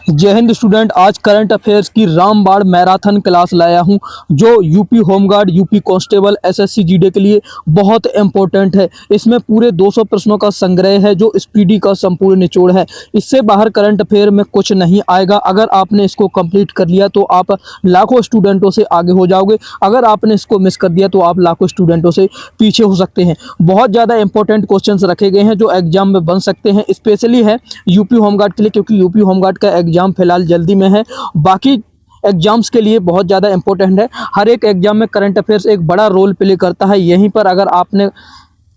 जय हिंद स्टूडेंट। आज current affairs की रामबाण मैराथन क्लास लाया हूं जो UP home guard, UP constable, SSC GD के लिए बहुत इंपॉर्टेंट है। इसमें पूरे 200 प्रश्नों का संग्रह है जो स्पीडी का संपूर्ण निचोड़ है। इससे बाहर करंट अफेयर में कुछ नहीं आएगा। अगर आपने इसको कंप्लीट कर लिया तो आप लाखों स्टूडेंटों से आगे हो जाओगे। अगर आपने इसको मिस कर दिया तो आप लाखों स्टूडेंटों से पीछे हो सकते हैं। बहुत ज़्यादा इंपॉर्टेंट क्वेश्चंस रखे गए हैं जो एग्जाम में बन सकते हैं। स्पेशली है यूपी होमगार्ड के लिए, क्योंकि यूपी होमगार्ड का एग्जाम फिलहाल जल्दी में है। बाकी एग्जाम्स के लिए बहुत ज़्यादा इंपॉर्टेंट है। हर एक एग्जाम में करंट अफेयर्स एक बड़ा रोल प्ले करता है। यहीं पर अगर आपने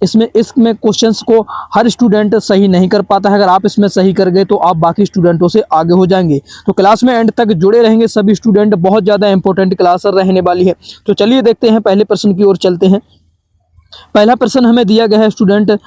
इसमें क्वेश्चंस को हर स्टूडेंट सही नहीं कर पाता है। अगर आप इसमें सही कर गए तो आप बाकी स्टूडेंटों से आगे हो जाएंगे। तो क्लास में एंड तक जुड़े रहेंगे सभी स्टूडेंट। बहुत ज़्यादा इंपॉर्टेंट क्लास रहने वाली है। तो चलिए देखते हैं, पहले प्रश्न की ओर चलते हैं। पहला प्रश्न हमें दिया गया है स्टूडेंट,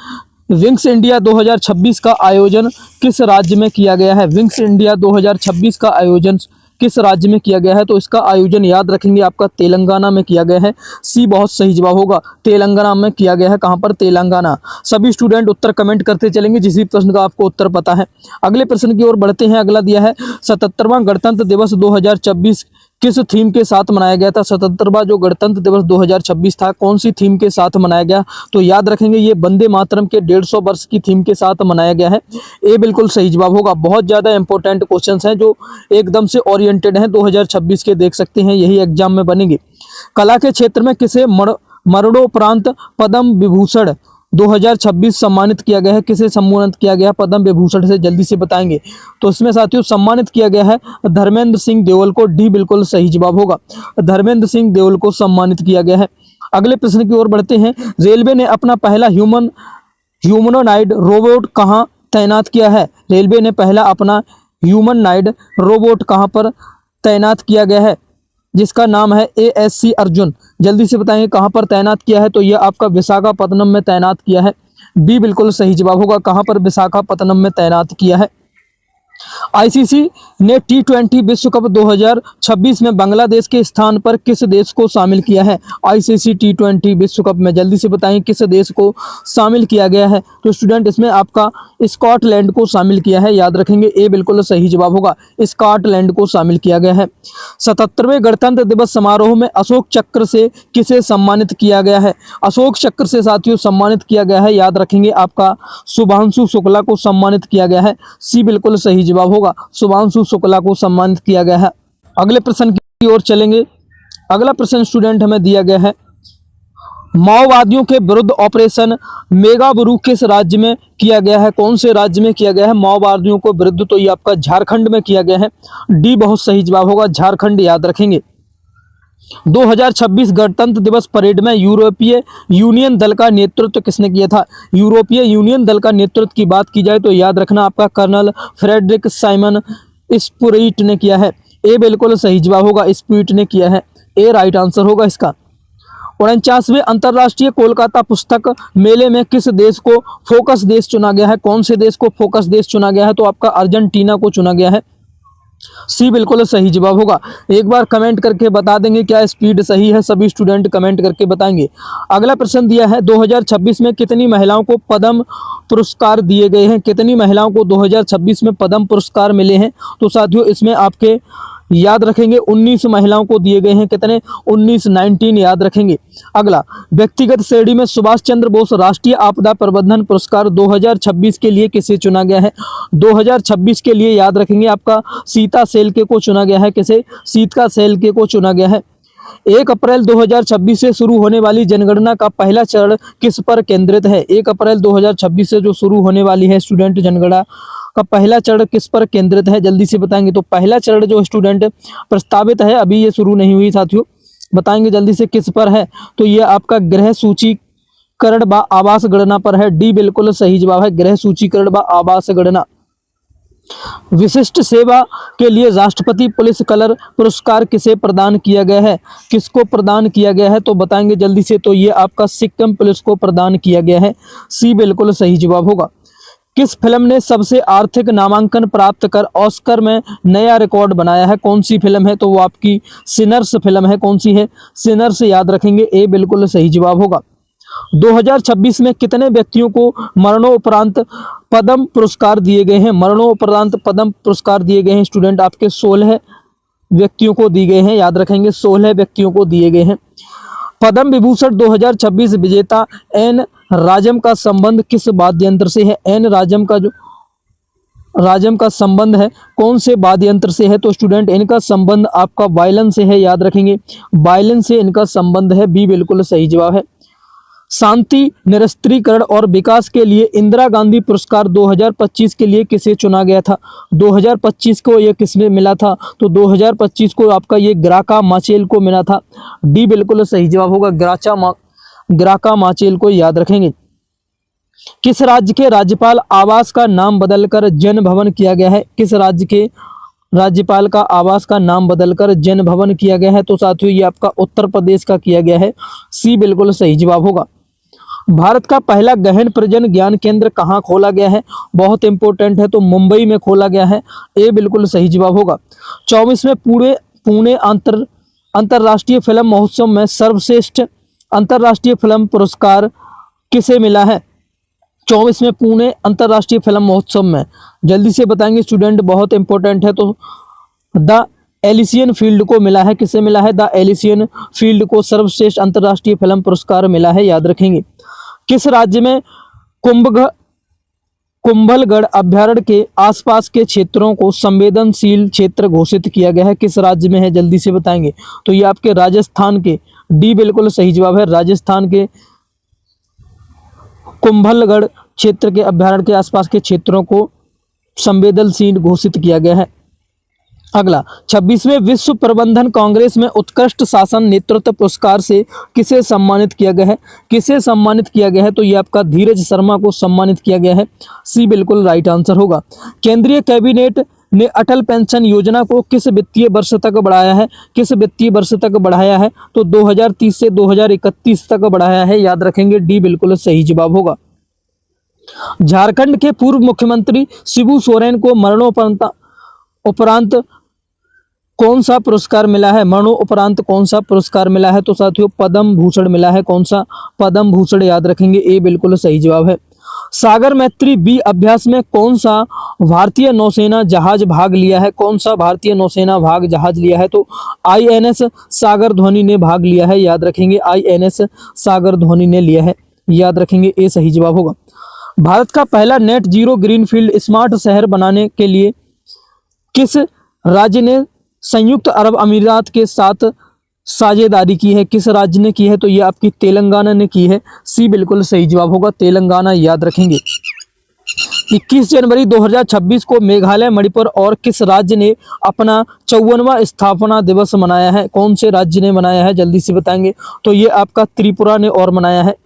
विंग्स इंडिया 2026 का आयोजन किस राज्य में किया गया है? विंग्स इंडिया 2026 का आयोजन किस राज्य में किया गया है? तो इसका आयोजन याद रखेंगे आपका तेलंगाना में किया गया है। सी बहुत सही जवाब होगा, तेलंगाना में किया गया है। कहां पर? तेलंगाना। सभी स्टूडेंट उत्तर कमेंट करते चलेंगे जिस भी प्रश्न का आपको उत्तर पता है। अगले प्रश्न की ओर बढ़ते हैं। अगला दिया है 77वां गणतंत्र दिवस 2026 किस थीम के साथ मनाया गया था? 77वां जो गणतंत्र दिवस 2026 था कौन सी थीम के साथ मनाया गया? तो याद रखेंगे ये वंदे मातरम के 150 वर्ष की थीम के साथ मनाया गया है। ये बिल्कुल सही जवाब होगा। बहुत ज़्यादा इंपॉर्टेंट क्वेश्चंस हैं जो एकदम से ओरिएंटेड हैं 2026 के, देख सकते हैं यही एग्जाम में बनेंगे। कला के क्षेत्र में किसे मरणोपरांत पद्म विभूषण 2026 सम्मानित किया गया है? किसे सम्मानित किया गया पद्म विभूषण से? जल्दी से बताएंगे। तो इसमें साथियों सम्मानित किया गया है धर्मेंद्र सिंह देओल को। डी बिल्कुल सही जवाब होगा, धर्मेंद्र सिंह देओल को सम्मानित किया गया है। अगले प्रश्न की ओर बढ़ते हैं। रेलवे ने अपना पहला ह्यूमनोनाइड रोबोट कहाँ तैनात किया है? रेलवे ने पहला अपना ह्यूमनोनाइड रोबोट कहाँ पर तैनात किया गया है? जिसका नाम है ASC अर्जुन। जल्दी से बताएंगे कहां पर तैनात किया है? तो यह आपका विशाखापत्तनम में तैनात किया है। बी बिल्कुल सही जवाब होगा, कहां पर? विशाखापत्तनम में तैनात किया है। आईसीसी ने T20 विश्व कप 2026 में बांग्लादेश के स्थान पर किस देश को शामिल किया है? आईसीसी T20 विश्व कप में जल्दी से बताएं किस देश को शामिल किया गया है? तो स्टूडेंट इसमें आपका स्कॉटलैंड को शामिल किया है। याद रखेंगे ए बिल्कुल सही जवाब होगा, स्कॉटलैंड को शामिल किया गया है। 77वें गणतंत्र दिवस समारोह में अशोक चक्र से किसे सम्मानित किया गया है? अशोक चक्र से साथियों सम्मानित किया गया है, याद रखेंगे आपका शुभांशु शुक्ला को सम्मानित किया गया है। सी बिल्कुल सही जवाब होगा, शुभांशु शुक्ला को सम्मानित किया गया है। अगले प्रश्न की ओर चलेंगे। अगला प्रश्न स्टूडेंट हमें दिया गया है, माओवादियों के विरुद्ध ऑपरेशन मेगाबुरु किस राज्य में किया गया है? कौन से राज्य में किया गया है माओवादियों को विरुद्ध? तो ये आपका झारखंड में किया गया है। डी बहुत सही जवाब होगा, झारखंड। याद रखेंगे 2026 गणतंत्र दिवस परेड में यूरोपीय यूनियन दल का नेतृत्व किसने किया था? यूरोपीय यूनियन दल का नेतृत्व की बात की जाए तो याद रखना आपका कर्नल फ्रेडरिक साइमन स्पुइट ने किया है। ए बिल्कुल सही जवाब होगा, स्पुइट ने किया है। ए राइट आंसर होगा इसका। 49वें अंतर्राष्ट्रीय कोलकाता पुस्तक मेले में किस देश को फोकस देश चुना गया है? कौन से देश को फोकस देश चुना गया है? तो आपका अर्जेंटीना को चुना गया है। सी बिल्कुल सही जवाब होगा। एक बार कमेंट करके बता देंगे क्या स्पीड सही है? सभी स्टूडेंट कमेंट करके बताएंगे। अगला प्रश्न दिया है 2026 में कितनी महिलाओं को पद्म पुरस्कार दिए गए हैं? कितनी महिलाओं को 2026 में पद्म पुरस्कार मिले हैं? तो साथियों इसमें आपके याद रखेंगे 19 महिलाओं को दिए गए हैं। कितने? 19 याद रखेंगे। अगला व्यक्तिगत श्रेणी में सुभाष चंद्र बोस राष्ट्रीय आपदा प्रबंधन पुरस्कार 2026 के लिए किसे चुना गया है? 2026 के लिए याद रखेंगे आपका सीता सेलके को चुना गया है। किसे? सीता सेलके को चुना गया है। 1 अप्रैल 2026 से शुरू होने वाली जनगणना का पहला चरण किस पर केंद्रित है? 1 अप्रैल 2026 से जो शुरू होने वाली है स्टूडेंट जनगणना का पहला चरण किस पर केंद्रित है? जल्दी से बताएंगे। तो पहला चरण जो स्टूडेंट प्रस्तावित है, अभी ये शुरू नहीं हुई साथियों, बताएंगे जल्दी से किस पर है? तो ये आपका गृह सूचीकरण व आवास गणना पर है। डी बिल्कुल सही जवाब है, गृह सूचीकरण व आवास गणना। विशिष्ट सेवा के लिए राष्ट्रपति पुलिस कलर पुरस्कार किसे प्रदान किया गया है? किसको प्रदान किया गया है? तो बताएंगे जल्दी से। तो ये आपका सिक्किम पुलिस को प्रदान किया गया है। सी बिल्कुल सही जवाब होगा। किस फिल्म ने सबसे आर्थिक नामांकन प्राप्त कर ऑस्कर में नया रिकॉर्ड बनाया है? कौन सी फिल्म है? तो वो आपकी सिनर्स फिल्म है। कौन सी है? सिनर्स। याद रखेंगे, ए बिल्कुल सही जवाब होगा। 2026 में कितने व्यक्तियों को मरणोपरांत पद्म पुरस्कार दिए गए हैं? मरणोपरांत पद्म पुरस्कार दिए गए हैं स्टूडेंट आपके 16 व्यक्तियों को दिए गए हैं, याद रखेंगे 16 व्यक्तियों को दिए गए हैं। पद्म विभूषण 2026 विजेता एन राजम का संबंध किस वाद्य यंत्र से है? एन राजम का संबंध है कौन से वाद्य यंत्र से है? तो स्टूडेंट इनका संबंध आपका वायलिन से है, याद रखेंगे वायलिन से इनका संबंध है, बी बिल्कुल सही जवाब है। शांति, निरस्त्रीकरण और विकास के लिए इंदिरा गांधी पुरस्कार 2025 के लिए किसे चुना गया था? 2025 को ये किसमें मिला था? तो 2025 को आपका ये ग्राका माचेल को मिला था, डी बिल्कुल सही जवाब होगा, ग्राका माचेल को याद रखेंगे। किस राज्य के राज्यपाल आवास का नाम बदलकर जन भवन किया गया है? किस राज्य के राज्यपाल का आवास का नाम बदलकर जन भवन किया गया है? तो साथियों ये आपका उत्तर प्रदेश का किया गया है, सी बिल्कुल सही जवाब होगा। भारत का पहला गहन प्रजनन ज्ञान केंद्र कहाँ खोला गया है? बहुत इंपॉर्टेंट है, तो मुंबई में खोला गया है, ए बिल्कुल सही जवाब होगा। 24वें पुणे अंतर्राष्ट्रीय फिल्म महोत्सव में सर्वश्रेष्ठ अंतर्राष्ट्रीय फिल्म पुरस्कार किसे मिला है? 24वें पुणे अंतर्राष्ट्रीय फिल्म महोत्सव में जल्दी से बताएंगे स्टूडेंट, बहुत इंपॉर्टेंट है, तो द एलिसियन फील्ड को मिला है। किसे मिला है? द एलिसियन फील्ड को सर्वश्रेष्ठ अंतर्राष्ट्रीय फिल्म पुरस्कार मिला है, याद रखेंगे। किस राज्य में कुंभलगढ़ अभ्यारण्य के आसपास के क्षेत्रों को संवेदनशील क्षेत्र घोषित किया गया है? किस राज्य में है? जल्दी से बताएंगे, तो ये आपके राजस्थान के, डी बिल्कुल सही जवाब है, राजस्थान के कुंभलगढ़ क्षेत्र के अभ्यारण्य के आसपास के क्षेत्रों को संवेदनशील घोषित किया गया है। अगला 26वें विश्व प्रबंधन कांग्रेस में उत्कृष्ट शासन नेतृत्व पुरस्कार से किसे सम्मानित किया गया है? किसे सम्मानित किया गया है? तो ये आपका धीरज शर्मा को सम्मानित किया गया है, सी बिल्कुल राइट आंसर होगा। केंद्रीय कैबिनेट ने अटल पेंशन योजना को किस वित्तीय वर्ष तक बढ़ाया है? किस वित्तीय वर्ष तक बढ़ाया है? तो 2030 से 2031 तक बढ़ाया है, याद रखेंगे, डी बिल्कुल सही जवाब होगा। झारखंड के पूर्व मुख्यमंत्री शिबू सोरेन को मरणोपरांत कौन सा पुरस्कार मिला है? मरणोपरांत कौन सा पुरस्कार मिला है? तो साथियों पद्म भूषण मिला है। कौन सा? पद्म भूषण, याद रखेंगे, ए बिल्कुल सही जवाब है। सागर मैत्री बी अभ्यास में कौन सा भारतीय नौसेना जहाज भाग लिया है? कौन सा भारतीय नौसेना जहाज लिया है? तो आईएनएस सागर धोनी ने भाग लिया है, याद रखेंगे, आईएनएस सागर धोनी ने लिया है, याद रखेंगे, ए सही जवाब होगा। भारत का पहला नेट जीरो ग्रीनफील्ड स्मार्ट शहर बनाने के लिए किस राज्य ने संयुक्त अरब अमीरात के साथ साझेदारी की है? किस राज्य ने की है? तो ये आपकी तेलंगाना ने की है, सी बिल्कुल सही जवाब होगा, तेलंगाना, याद रखेंगे। 21 जनवरी 2026 को मेघालय, मणिपुर और किस राज्य ने अपना 54वां स्थापना दिवस मनाया है? कौन से राज्य ने मनाया है? जल्दी से बताएंगे, तो ये आपका त्रिपुरा ने और मनाया है,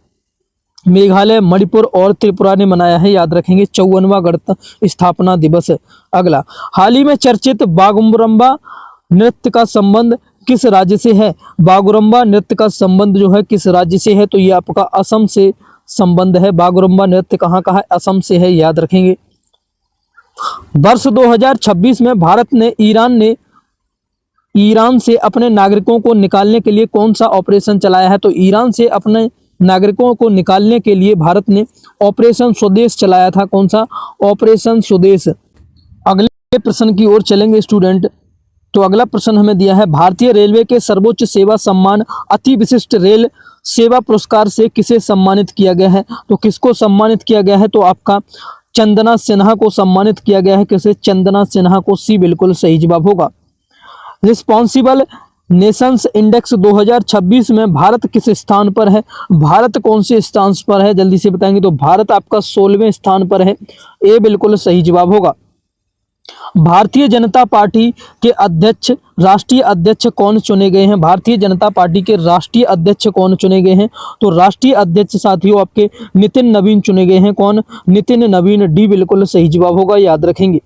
मेघालय, मणिपुर और त्रिपुरा ने मनाया है, याद रखेंगे, 54वां गणतंत्र स्थापना दिवस। अगला, हाल ही में चर्चित बागुरुम्बा नृत्य का संबंध किस राज्य से है? बागुरुम्बा नृत्य का संबंध जो है किस राज्य से है? तो ये आपका असम से संबंध है। बागुरुम्बा नृत्य कहाँ का है? असम से है, याद रखेंगे। वर्ष 2026 में भारत ने ईरान से अपने नागरिकों को निकालने के लिए कौन सा ऑपरेशन चलाया है? तो ईरान से अपने नागरिकों को निकालने के लिए भारत ने ऑपरेशन स्वदेश चलाया था। कौन सा? ऑपरेशन स्वदेश। अगले प्रश्न की ओर चलेंगे स्टूडेंट, तो अगला प्रश्न हमें दिया है, भारतीय रेलवे के सर्वोच्च सेवा सम्मान अति विशिष्ट रेल सेवा पुरस्कार से किसे सम्मानित किया गया है? तो किसको सम्मानित किया गया है? तो आपका चंदना सिन्हा को सम्मानित किया गया है। किसे? चंदना सिन्हा को, सी बिल्कुल सही जवाब होगा। रिस्पॉन्सिबल नेशंस इंडेक्स 2026 में भारत किस स्थान पर है? भारत कौन से स्थान पर है? जल्दी से बताएंगे, तो भारत आपका 16वें स्थान पर है, ए बिल्कुल सही जवाब होगा। भारतीय जनता पार्टी के अध्यक्ष, राष्ट्रीय अध्यक्ष कौन चुने गए हैं? भारतीय जनता पार्टी के राष्ट्रीय अध्यक्ष कौन चुने गए हैं? तो राष्ट्रीय अध्यक्ष साथियों आपके नितिन नवीन चुने गए हैं। कौन? नितिन नवीन, डी बिल्कुल सही जवाब होगा, याद रखेंगे।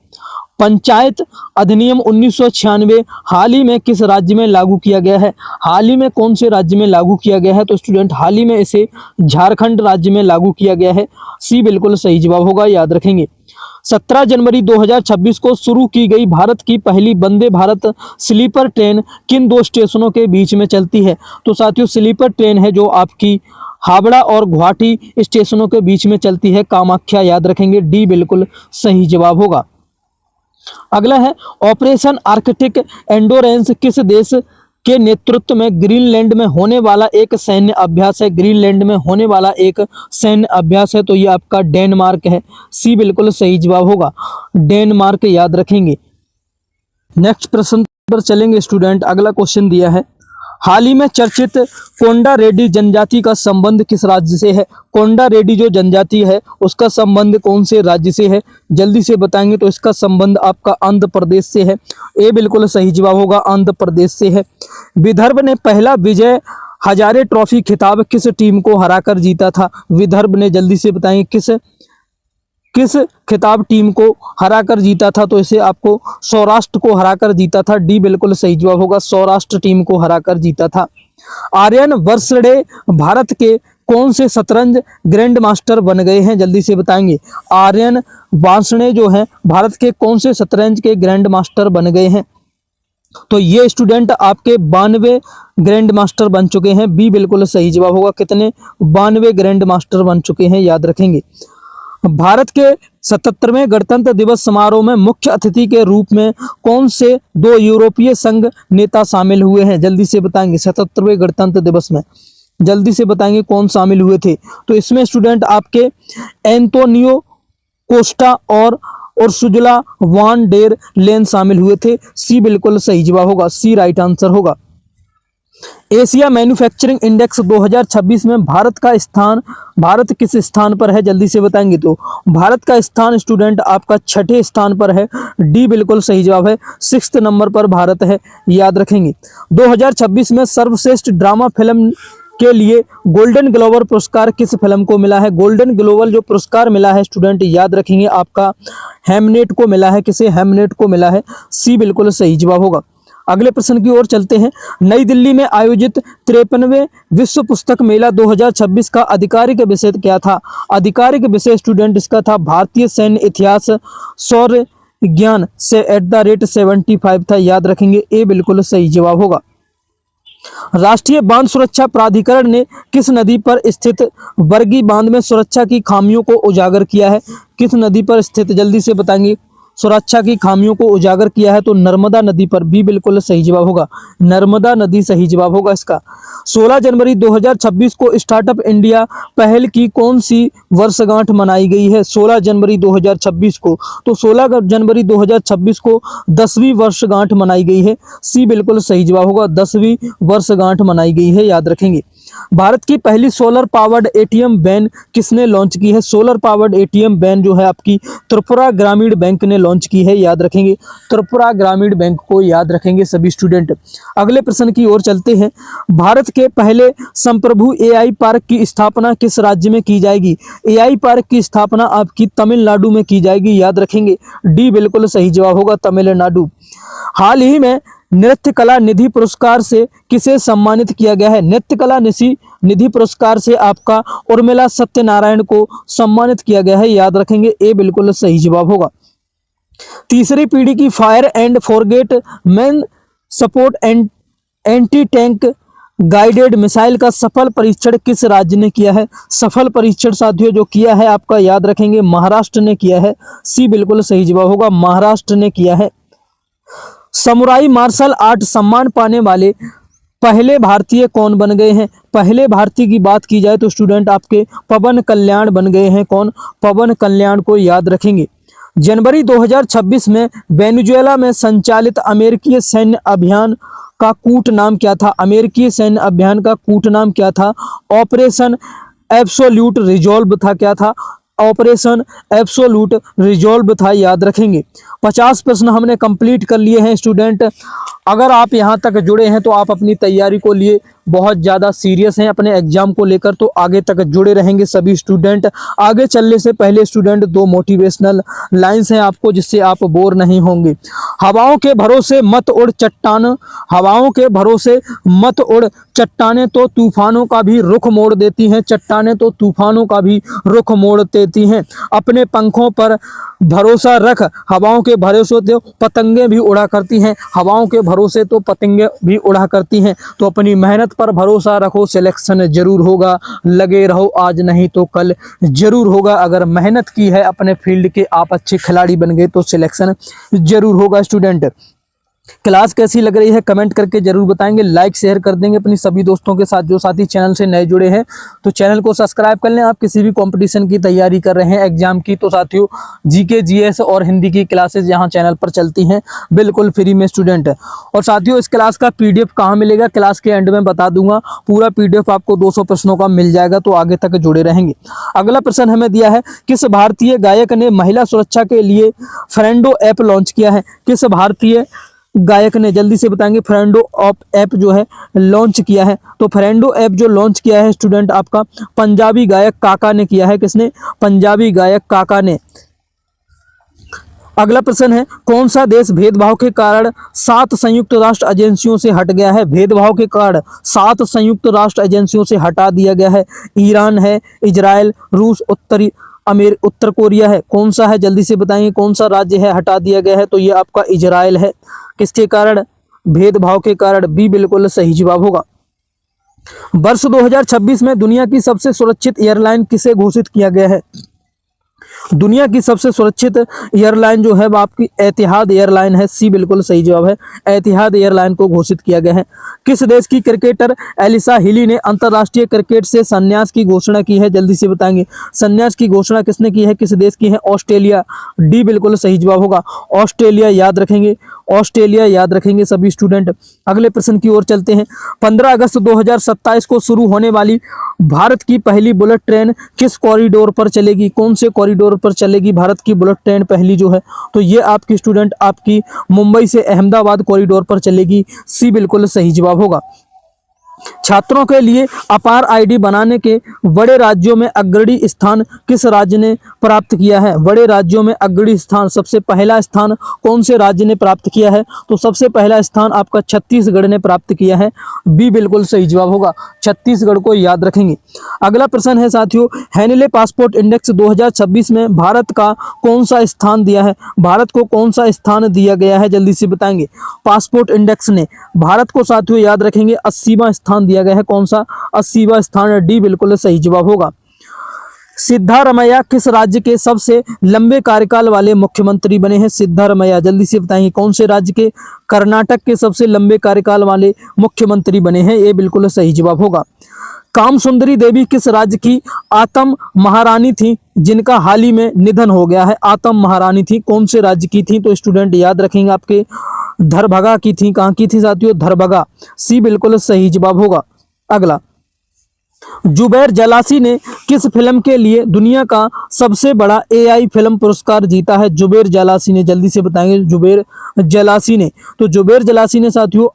पंचायत अधिनियम 1996 हाल ही में किस राज्य में लागू किया गया है? हाल ही में कौन से राज्य में लागू किया गया है? तो स्टूडेंट हाल ही में इसे झारखंड राज्य में लागू किया गया है, सी बिल्कुल सही जवाब होगा, याद रखेंगे। 17 जनवरी 2026 को शुरू की गई भारत की पहली वंदे भारत स्लीपर ट्रेन किन दो स्टेशनों के बीच में चलती है? तो साथियों स्लीपर ट्रेन है जो आपकी हावड़ा और गुवाहाटी स्टेशनों के बीच में चलती है कामाख्या, याद रखेंगे डी बिल्कुल सही जवाब होगा। अगला है ऑपरेशन आर्कटिक एंडोरेंस किस देश के नेतृत्व में ग्रीनलैंड में होने वाला एक सैन्य अभ्यास है। ग्रीनलैंड में होने वाला एक सैन्य अभ्यास है तो ये आपका डेनमार्क है, सी बिल्कुल सही जवाब होगा, डेनमार्क याद रखेंगे। नेक्स्ट प्रश्न पर चलेंगे स्टूडेंट। अगला क्वेश्चन दिया है, हाल ही में चर्चित कोंडा रेड्डी जनजाति का संबंध किस राज्य से है। कोंडा रेड्डी जो जनजाति है उसका संबंध कौन से राज्य से है, जल्दी से बताएंगे तो इसका संबंध आपका आंध्र प्रदेश से है, ए बिल्कुल सही जवाब होगा, आंध्र प्रदेश से है। विदर्भ ने पहला विजय हजारे ट्रॉफी खिताब किस टीम को हराकर जीता था। विदर्भ ने, जल्दी से बताएंगे किस खिताब टीम को हराकर जीता था, तो इसे आपको सौराष्ट्र को हराकर जीता था, डी बिल्कुल सही जवाब होगा, सौराष्ट्र टीम को हराकर जीता था। आर्यन वर्सडे भारत के कौन से शतरंज ग्रैंड मास्टर बन गए हैं, जल्दी से बताएंगे। आर्यन वार्ष्णेय जो है भारत के कौन से शतरंज के ग्रैंड मास्टर बन गए हैं, तो ये स्टूडेंट आपके 92 ग्रैंड मास्टर बन चुके हैं, बी बिल्कुल सही जवाब होगा। कितने, 92 ग्रैंड मास्टर बन चुके हैं, याद रखेंगे। भारत के 77वें गणतंत्र दिवस समारोह में मुख्य अतिथि के रूप में कौन से 2 यूरोपीय संघ नेता शामिल हुए हैं, जल्दी से बताएंगे। 77वें गणतंत्र दिवस में जल्दी से बताएंगे कौन शामिल हुए थे, तो इसमें स्टूडेंट आपके एंटोनियो कोस्टा और सुजला वान डेर लेन शामिल हुए थे, सी बिल्कुल सही जवाब होगा, सी राइट आंसर होगा। एशिया मैन्युफैक्चरिंग इंडेक्स 2026 में भारत किस स्थान पर है, जल्दी से बताएंगे तो भारत का स्थान स्टूडेंट आपका 6ठे स्थान पर है, डी बिल्कुल सही जवाब है, 6th नंबर पर भारत है, याद रखेंगे। 2026 में सर्वश्रेष्ठ ड्रामा फिल्म के लिए गोल्डन ग्लोब पुरस्कार किस फिल्म को मिला है। गोल्डन ग्लोब जो पुरस्कार मिला है स्टूडेंट, याद रखेंगे आपका हेमनेट को मिला है, किसे, हेमनेट को मिला है, सी बिल्कुल सही जवाब होगा। अगले प्रश्न की ओर चलते हैं। नई दिल्ली में आयोजित 53वें विश्व पुस्तक मेला 2026 का आधिकारिक विषय क्या था। आधिकारिक विषय स्टूडेंट इसका था भारतीय सैन्य इतिहास शौर्य ज्ञान से @75 था, याद रखेंगे, ए बिल्कुल सही जवाब होगा। राष्ट्रीय बांध सुरक्षा प्राधिकरण ने किस नदी पर स्थित बरगी बांध में सुरक्षा की खामियों को उजागर किया है। किस नदी पर स्थित, जल्दी से बताएंगे, सुरक्षा की खामियों को उजागर किया है, तो नर्मदा नदी पर, बी बिल्कुल सही जवाब होगा, नर्मदा नदी सही जवाब होगा इसका। 16 जनवरी 2026 को स्टार्टअप इंडिया पहल की कौन सी वर्षगांठ मनाई गई है। 16 जनवरी 2026 को, तो 16 जनवरी 2026 को 10वीं वर्षगांठ मनाई गई है, सी बिल्कुल सही जवाब होगा, 10वीं वर्षगांठ मनाई गई है, याद रखेंगे। भारत की पहली सोलर पावर्ड एटीएम वैन किसने लॉन्च की है। सोलर पावर्ड एटीएम वैन जो है आपकी त्रिपुरा ग्रामीण बैंक ने लॉन्च की है, याद रखेंगे, त्रिपुरा ग्रामीण बैंक को याद रखेंगे सभी स्टूडेंट। अगले प्रश्न की ओर चलते हैं। भारत के पहले संप्रभु एआई पार्क की स्थापना किस राज्य में की जाएगी। एआई पार्क की स्थापना आपकी तमिलनाडु में की जाएगी, याद रखेंगे, डी बिल्कुल सही जवाब होगा, तमिलनाडु। हाल ही में नृत्य कला निधि पुरस्कार से किसे सम्मानित किया गया है। नृत्य कला निधि पुरस्कार से आपका उर्मिला सत्यनारायण को सम्मानित किया गया है, याद रखेंगे, ए बिल्कुल सही जवाब होगा। तीसरी पीढ़ी की fire and forget man support anti tank guided missile का सफल परीक्षण किस राज्य ने किया है। सफल परीक्षण साथियों जो किया है आपका, याद रखेंगे, महाराष्ट्र ने किया है, सी बिल्कुल सही जवाब होगा, महाराष्ट्र ने किया है। समुराई मार्शल आर्ट सम्मान पाने वाले पहले भारतीय कौन बन गए हैं। पहले भारतीय की बात की जाए तो स्टूडेंट आपके पवन कल्याण बन गए हैं, कौन, पवन कल्याण को याद रखेंगे। जनवरी 2026 में वेनेजुएला में संचालित अमेरिकी सैन्य अभियान का कूट नाम क्या था। अमेरिकी सैन्य अभियान का कूट नाम क्या था। ऑपरेशन एब्सोल्यूट रिजॉल्व था, क्या था, ऑपरेशन एब्सोल्यूट रिजॉल्व था, याद रखेंगे। 50 प्रश्न हमने कंप्लीट कर लिए हैं स्टूडेंट। अगर आप यहां तक जुड़े हैं तो आप अपनी तैयारी को लिए बहुत ज़्यादा सीरियस हैं अपने एग्जाम को लेकर, तो आगे तक जुड़े रहेंगे सभी स्टूडेंट। आगे चलने से पहले स्टूडेंट 2 मोटिवेशनल लाइंस हैं आपको, जिससे आप बोर नहीं होंगे। हवाओं के भरोसे मत उड़ चट्टान, हवाओं के भरोसे मत उड़ चट्टानें तो तूफानों का भी रुख मोड़ देती हैं, चट्टानें तो तूफानों का भी रुख मोड़ देती हैं। अपने पंखों पर भरोसा रख, हवाओं के भरोसे तो पतंगे भी उड़ा करती हैं, हवाओं के भरोसे तो पतंगे भी उड़ा करती हैं। तो अपनी मेहनत पर भरोसा रखो, सिलेक्शन जरूर होगा, लगे रहो, आज नहीं तो कल जरूर होगा। अगर मेहनत की है अपने फील्ड के, आप अच्छे खिलाड़ी बन गए तो सिलेक्शन जरूर होगा। स्टूडेंट, क्लास कैसी लग रही है कमेंट करके जरूर बताएंगे, लाइक शेयर कर देंगे अपनी सभी दोस्तों के साथ। जो साथी चैनल से नए जुड़े हैं तो चैनल को सब्सक्राइब कर लें। आप किसी भी कंपटीशन की तैयारी कर रहे हैं एग्जाम की, तो साथियों जीके जीएस और हिंदी की क्लासेस यहाँ चैनल पर चलती हैं बिल्कुल फ्री में। स्टूडेंट, और साथियों इस क्लास का पीडीएफ कहाँ मिलेगा, क्लास के एंड में बता दूंगा। पूरा पीडीएफ आपको 200 प्रश्नों का मिल जाएगा, तो आगे तक जुड़े रहेंगे। अगला प्रश्न हमें दिया है, किस भारतीय गायक ने महिला सुरक्षा के लिए फ्रेंडो ऐप लॉन्च किया है? किस भारतीय गायक ने, जल्दी से बताएंगे, फ्रेंडो ऐप जो है लॉन्च किया है? तो फ्रेंडो ऐप जो लॉन्च किया है स्टूडेंट आपका पंजाबी गायक काका ने किया है। किसने? पंजाबी गायक काका ने। अगला प्रश्न है, कौन सा देश भेदभाव के कारण 7 संयुक्त राष्ट्र एजेंसियों से हट गया है? भेदभाव के कारण 7 संयुक्त राष्ट्र एजेंसियों से हटा दिया गया है। ईरान है, इजराइल, रूस, उत्तर कोरिया है, कौन सा है? जल्दी से बताएंगे कौन सा राज्य है हटा दिया गया है? तो ये आपका इजराइल है। किसके कारण? भेदभाव के कारण। बी बिल्कुल सही जवाब होगा। वर्ष 2026 में दुनिया की सबसे सुरक्षित एयरलाइन किसे घोषित किया गया है? दुनिया की सबसे सुरक्षित एयरलाइन जो है वो आपकी एतिहाद एयरलाइन है। सी बिल्कुल सही जवाब है, एतिहाद एयरलाइन को घोषित किया गया है। किस देश की क्रिकेटर एलिसा हिली ने अंतर्राष्ट्रीय क्रिकेट से संन्यास की घोषणा की है? जल्दी से बताएंगे, संन्यास की घोषणा किसने की है, किस देश की है? ऑस्ट्रेलिया। डी बिल्कुल सही जवाब होगा, ऑस्ट्रेलिया। याद रखेंगे, ऑस्ट्रेलिया याद रखेंगे सभी स्टूडेंट। अगले प्रश्न की ओर चलते हैं। 15 अगस्त 2027 को शुरू होने वाली भारत की पहली बुलेट ट्रेन किस कॉरिडोर पर चलेगी? कौन से कॉरिडोर पर चलेगी भारत की बुलेट ट्रेन पहली जो है? तो ये आपकी स्टूडेंट आपकी मुंबई से अहमदाबाद कॉरिडोर पर चलेगी। सी बिल्कुल सही जवाब होगा। छात्रों के लिए अपार आईडी बनाने के बड़े राज्यों में अग्रणी स्थान किस राज्य ने प्राप्त किया है? बड़े राज्यों में अग्रणी स्थान, सबसे पहला स्थान कौन से राज्य ने प्राप्त किया है? तो सबसे पहला स्थान आपका छत्तीसगढ़ ने प्राप्त किया है। बी बिल्कुल सही जवाब होगा, छत्तीसगढ़ को याद रखेंगे। अगला प्रश्न है साथियों, हैनले पासपोर्ट इंडेक्स 2026 में भारत का कौन सा स्थान दिया है? भारत को कौन सा स्थान दिया गया है? जल्दी से बताएंगे। पासपोर्ट इंडेक्स ने भारत को साथियों याद रखेंगे 80वां स्थान दिया गया है। कौन सा? 80वां स्थान। डी बिल्कुल सही जवाब होगा। सिद्धारमैया किस राज्य के सबसे लंबे कार्यकाल वाले मुख्यमंत्री बने हैं? सिद्धारमैया, जल्दी से बताएंगे कौन से राज्य के? कर्नाटक के सबसे लंबे कार्यकाल वाले मुख्यमंत्री बने हैं। ये बिल्कुल सही जवाब होगा। कामसुंदरी देवी किस राज्य की आतम महारानी थी जिनका हाल ही में निधन हो गया है? आतम महारानी थी, कौन से राज्य की थी? तो स्टूडेंट याद रखेंगे आपके दरभंगा की थी। कहाँ की थी साथियों? दरभंगा। सी बिल्कुल सही जवाब होगा। अगला, जुबैर जलासी ने किस फिल्म के लिए दुनिया का सबसे बड़ा एआई फिल्म पुरस्कार जीता है? जुबैर जलासी ने, जल्दी से बताएंगे, जुबैर जलासी ने। तो जुबैर जलासी ने साथियों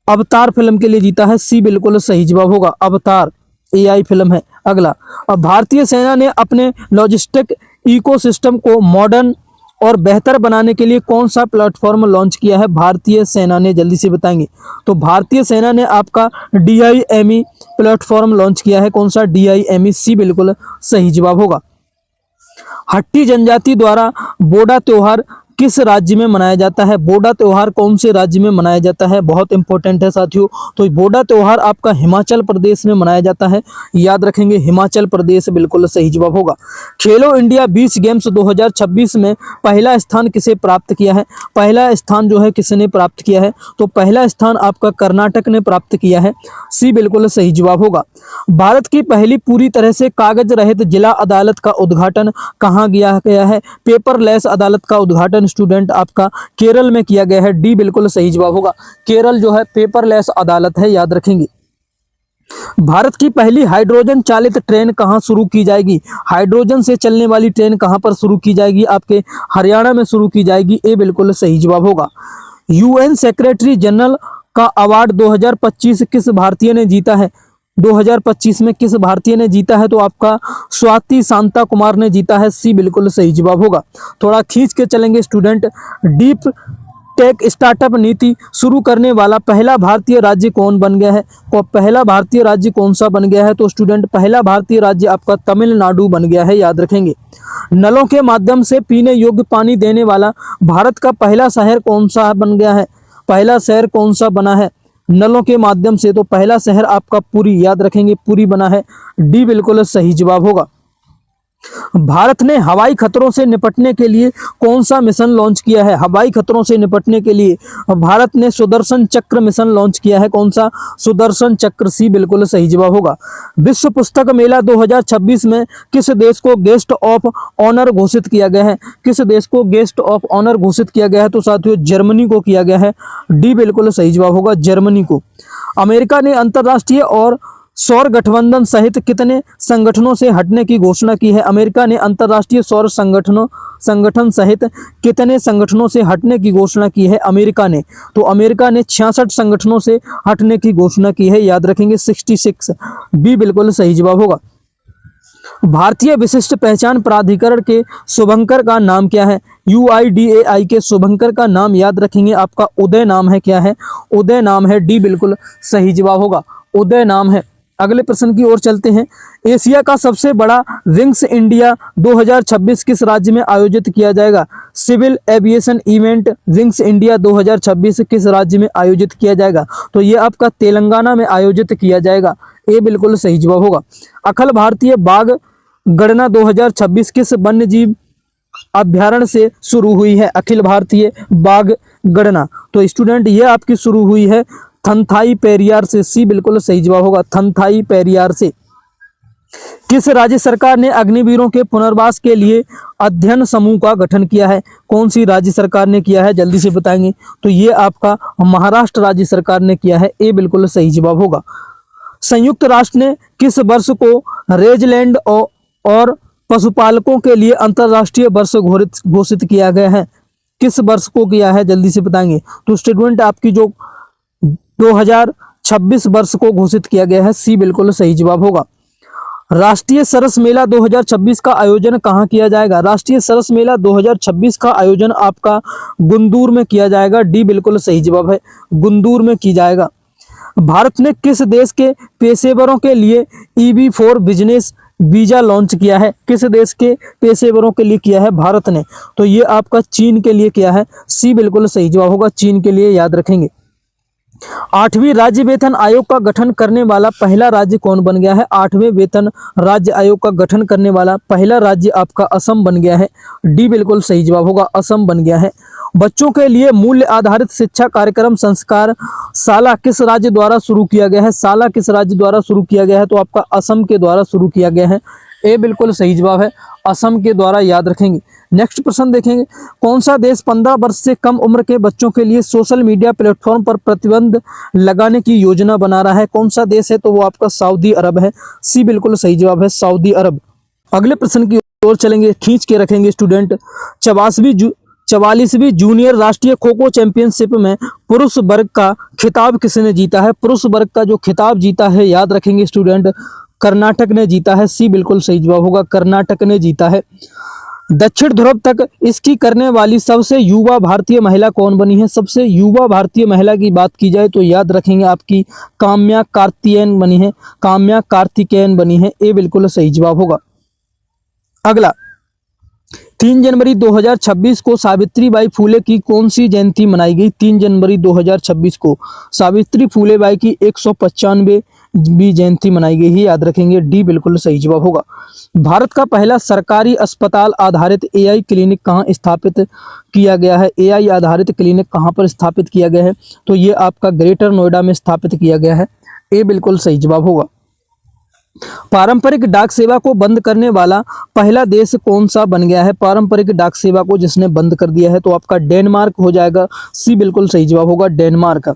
अवतार फिल्म के लिए जीता है। सी बिल्कुल सही जवाब होगा, अवतार एआई फिल्म है। अगला, अब भारतीय सेना ने अपने लॉजिस्टिक इकोसिस्टम को मॉडर्न और बेहतर बनाने के लिए कौन सा प्लेटफॉर्म लॉन्च किया है? भारतीय सेना ने, जल्दी से बताएंगे। तो भारतीय सेना ने आपका DIME प्लेटफॉर्म लॉन्च किया है। कौन सा? DIME। सी बिल्कुल सही जवाब होगा। हट्टी जनजाति द्वारा बोडा त्योहार किस राज्य में मनाया जाता है? बोडा त्योहार कौन से राज्य में मनाया जाता है? बहुत इंपॉर्टेंट है साथियों। तो बोडा त्योहार आपका हिमाचल प्रदेश में मनाया जाता है। याद रखेंगे, हिमाचल प्रदेश बिल्कुल सही जवाब होगा। खेलो इंडिया बीच गेम्स 2026 में पहला स्थान किसे प्राप्त किया है? पहला स्थान जो है किसने प्राप्त किया है? तो पहला स्थान आपका कर्नाटक ने प्राप्त किया है। सी बिल्कुल सही जवाब होगा। भारत की पहली पूरी तरह से कागज रहित जिला अदालत का उद्घाटन कहाँ किया गया है? पेपरलेस अदालत का उद्घाटन स्टूडेंट आपका केरल में किया गया है। डी बिल्कुल सही जवाब होगा। केरल जो है पेपरलेस अदालत है, याद रखेंगे। भारत की पहली हाइड्रोजन चालित ट्रेन कहां शुरू की जाएगी? हाइड्रोजन से चलने वाली ट्रेन कहां पर शुरू की जाएगी? आपके हरियाणा में शुरू की जाएगी। ए बिल्कुल सही जवाब होगा। UN सेक्रेटरी जनरल का अवार्ड 2025 किस भारतीय ने जीता है? 2025 में किस भारतीय ने जीता है? तो आपका स्वाति शांता कुमार ने जीता है। सी बिल्कुल सही जवाब होगा। थोड़ा खींच के चलेंगे स्टूडेंट, डीप टेक स्टार्टअप नीति शुरू करने वाला पहला भारतीय राज्य कौन बन गया है? पहला भारतीय राज्य कौन सा बन गया है? तो स्टूडेंट पहला भारतीय राज्य आपका तमिलनाडु बन गया है, याद रखेंगे। नलों के माध्यम से पीने योग्य पानी देने वाला भारत का पहला शहर कौन सा बन गया है? पहला शहर कौन सा बना है नलों के माध्यम से? तो पहला शहर आपका पुरी, याद रखेंगे, पुरी बना है। डी बिल्कुल सही जवाब होगा। भारत ने हवाई खतरों से निपटने के लिए कौन सा मिशन लॉन्च किया है? हवाई खतरों से निपटने के लिए भारत ने सुदर्शन चक्र मिशन लॉन्च किया है। कौन सा? सुदर्शन चक्र, सी बिल्कुल सही जवाब होगा। विश्व पुस्तक मेला 2026 में किस देश को गेस्ट ऑफ ऑनर घोषित किया गया है? किस देश को गेस्ट ऑफ ऑनर घोषित किया गया है? तो साथियों जर्मनी को किया गया है। डी बिल्कुल सही जवाब होगा, जर्मनी को। अमेरिका ने अंतर्राष्ट्रीय और सौर गठबंधन सहित कितने संगठनों से हटने की घोषणा की है? अमेरिका ने अंतर्राष्ट्रीय सौर संगठन सहित कितने संगठनों से हटने की घोषणा की है? अमेरिका ने, तो अमेरिका ने 66 संगठनों से हटने की घोषणा की है, याद रखेंगे 66। बी बिल्कुल सही जवाब होगा। भारतीय विशिष्ट पहचान प्राधिकरण के शुभंकर का नाम क्या है? UIDAI के शुभंकर का नाम याद रखेंगे आपका उदय नाम है। क्या है? उदय नाम है। डी बिल्कुल सही जवाब होगा, उदय नाम है। अगले प्रश्न की ओर चलते हैं। एशिया का सबसे बड़ा विंग्स इंडिया 2026 किस राज्य में आयोजित किया जाएगा? Civil aviation event wings India 2026 किस राज्य में आयोजित किया जाएगा? तो ये आपका तेलंगाना में आयोजित किया जाएगा। ए बिल्कुल सही जवाब होगा। अखिल भारतीय बाघ गणना 2026 किस वन्य जीव अभ्यारण्य से शुरू हुई है? अखिल भारतीय बाघ गणना, तो स्टूडेंट ये आपकी शुरू हुई है थनथाई पेरियार से। सी बिल्कुल सही जवाब होगा, थनथाई पेरियार से। किस राज्य सरकार ने अग्निवीरों के पुनर्वास के लिए अध्ययन समूह का गठन किया है? कौन सी राज्य सरकार ने किया है? जल्दी से बताएंगे। तो ये आपका महाराष्ट्र राज्य सरकार ने किया है। ए बिल्कुल सही जवाब होगा। संयुक्त राष्ट्र ने किस वर्ष को रेजलैंड और पशुपालकों के लिए अंतरराष्ट्रीय वर्ष घोषित किया गया है? किस वर्ष को किया है? जल्दी से बताएंगे। तो स्टूडेंट आपकी जो 2026 वर्ष को घोषित किया गया है। सी बिल्कुल सही जवाब होगा। राष्ट्रीय सरस मेला 2026 का आयोजन कहाँ किया जाएगा? राष्ट्रीय सरस मेला 2026 का आयोजन आपका गुंदूर में किया जाएगा। डी बिल्कुल सही जवाब है, गुंदूर में की जाएगा। भारत ने किस देश के पेशेवरों के लिए EB for business visa launch किया है? किस देश के पेशेवरों के लिए किया है भारत ने? तो ये आपका चीन के लिए किया है। सी बिल्कुल सही जवाब होगा, चीन के लिए, याद रखेंगे। 8वीं राज्य वेतन आयोग का गठन करने वाला पहला राज्य कौन बन गया है? 8वें वेतन राज्य आयोग का गठन करने वाला पहला राज्य आपका असम बन गया है। डी बिल्कुल सही जवाब होगा, असम बन गया है। बच्चों के लिए मूल्य आधारित शिक्षा कार्यक्रम संस्कार शाला किस राज्य द्वारा शुरू किया गया है? शाला किस राज्य द्वारा शुरू किया गया है? तो आपका असम के द्वारा शुरू किया गया है। ए बिल्कुल सही जवाब है, असम के द्वारा, याद रखेंगे। नेक्स्ट प्रश्न देखेंगे। कौन सा देश 15 वर्ष से कम उम्र के बच्चों के लिए सोशल मीडिया प्लेटफॉर्म पर प्रतिबंध लगाने की योजना बना रहा है? कौन सा देश है? तो वो आपका सऊदी अरब है। सी बिल्कुल सही जवाब है, सऊदी अरब। अगले प्रश्न की ओर चलेंगे, खींच के रखेंगे स्टूडेंट। 44वीं जूनियर राष्ट्रीय खो खो चैंपियनशिप में पुरुष वर्ग का खिताब किसने जीता है? पुरुष वर्ग का जो खिताब जीता है, याद रखेंगे स्टूडेंट, कर्नाटक ने जीता है। सी बिल्कुल सही जवाब होगा, कर्नाटक ने जीता है। दक्षिण ध्रुव तक इसकी करने वाली सबसे युवा भारतीय महिला कौन बनी है? सबसे युवा भारतीय महिला की बात की जाए तो याद रखेंगे आपकी काम्या कार्तिकेयन बनी है, काम्या कार्तिकेयन बनी है। ए बिल्कुल सही जवाब होगा। अगला, 3 जनवरी 2026 को सावित्रीबाई फुले की कौन सी जयंती मनाई गई? 3 जनवरी 2026 को सावित्री फुले बाई की 195वीं जयंती मनाई गई है, याद रखेंगे। डी बिल्कुल सही जवाब होगा। भारत का पहला सरकारी अस्पताल आधारित AI क्लिनिक कहाँ स्थापित किया गया है? AI आधारित क्लिनिक कहाँ पर स्थापित किया गया है? तो ये आपका ग्रेटर नोएडा में स्थापित किया गया है। ए बिल्कुल सही जवाब होगा। पारंपरिक डाक सेवा को बंद करने वाला पहला देश कौन सा बन गया है? पारंपरिक डाक सेवा को जिसने बंद कर दिया है तो आपका डेनमार्क हो जाएगा। सी बिल्कुल सही जवाब होगा, डेनमार्क।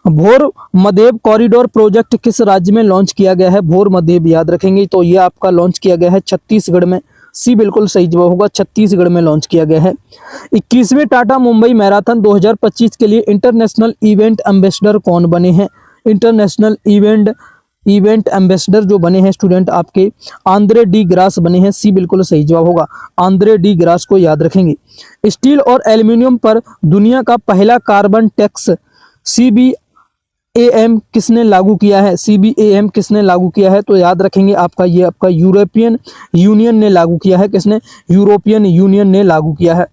भोर मदेव कॉरिडोर प्रोजेक्ट किस राज्य में लॉन्च किया गया है? भोर मदेव, याद रखेंगे, तो ये आपका लॉन्च किया गया है छत्तीसगढ़ में। सी बिल्कुल सही जवाब होगा, छत्तीसगढ़ में लॉन्च किया गया है। 21वें टाटा मुंबई मैराथन 2025 के लिए इंटरनेशनल इवेंट एम्बेसडर कौन बने हैं? इंटरनेशनल इवेंट इवेंट एम्बेसडर जो बने हैं स्टूडेंट आपके आंद्रे डी ग्रास बने हैं। सी बिल्कुल सही जवाब होगा, आंद्रे डी ग्रास को याद रखेंगे। स्टील और एल्यूमिनियम पर दुनिया का पहला कार्बन टैक्स CBAM किसने लागू किया है? CBAM किसने लागू किया है? तो याद रखेंगे आपका ये आपका यूरोपियन यूनियन ने लागू किया है। किसने? यूरोपियन यूनियन ने लागू किया है।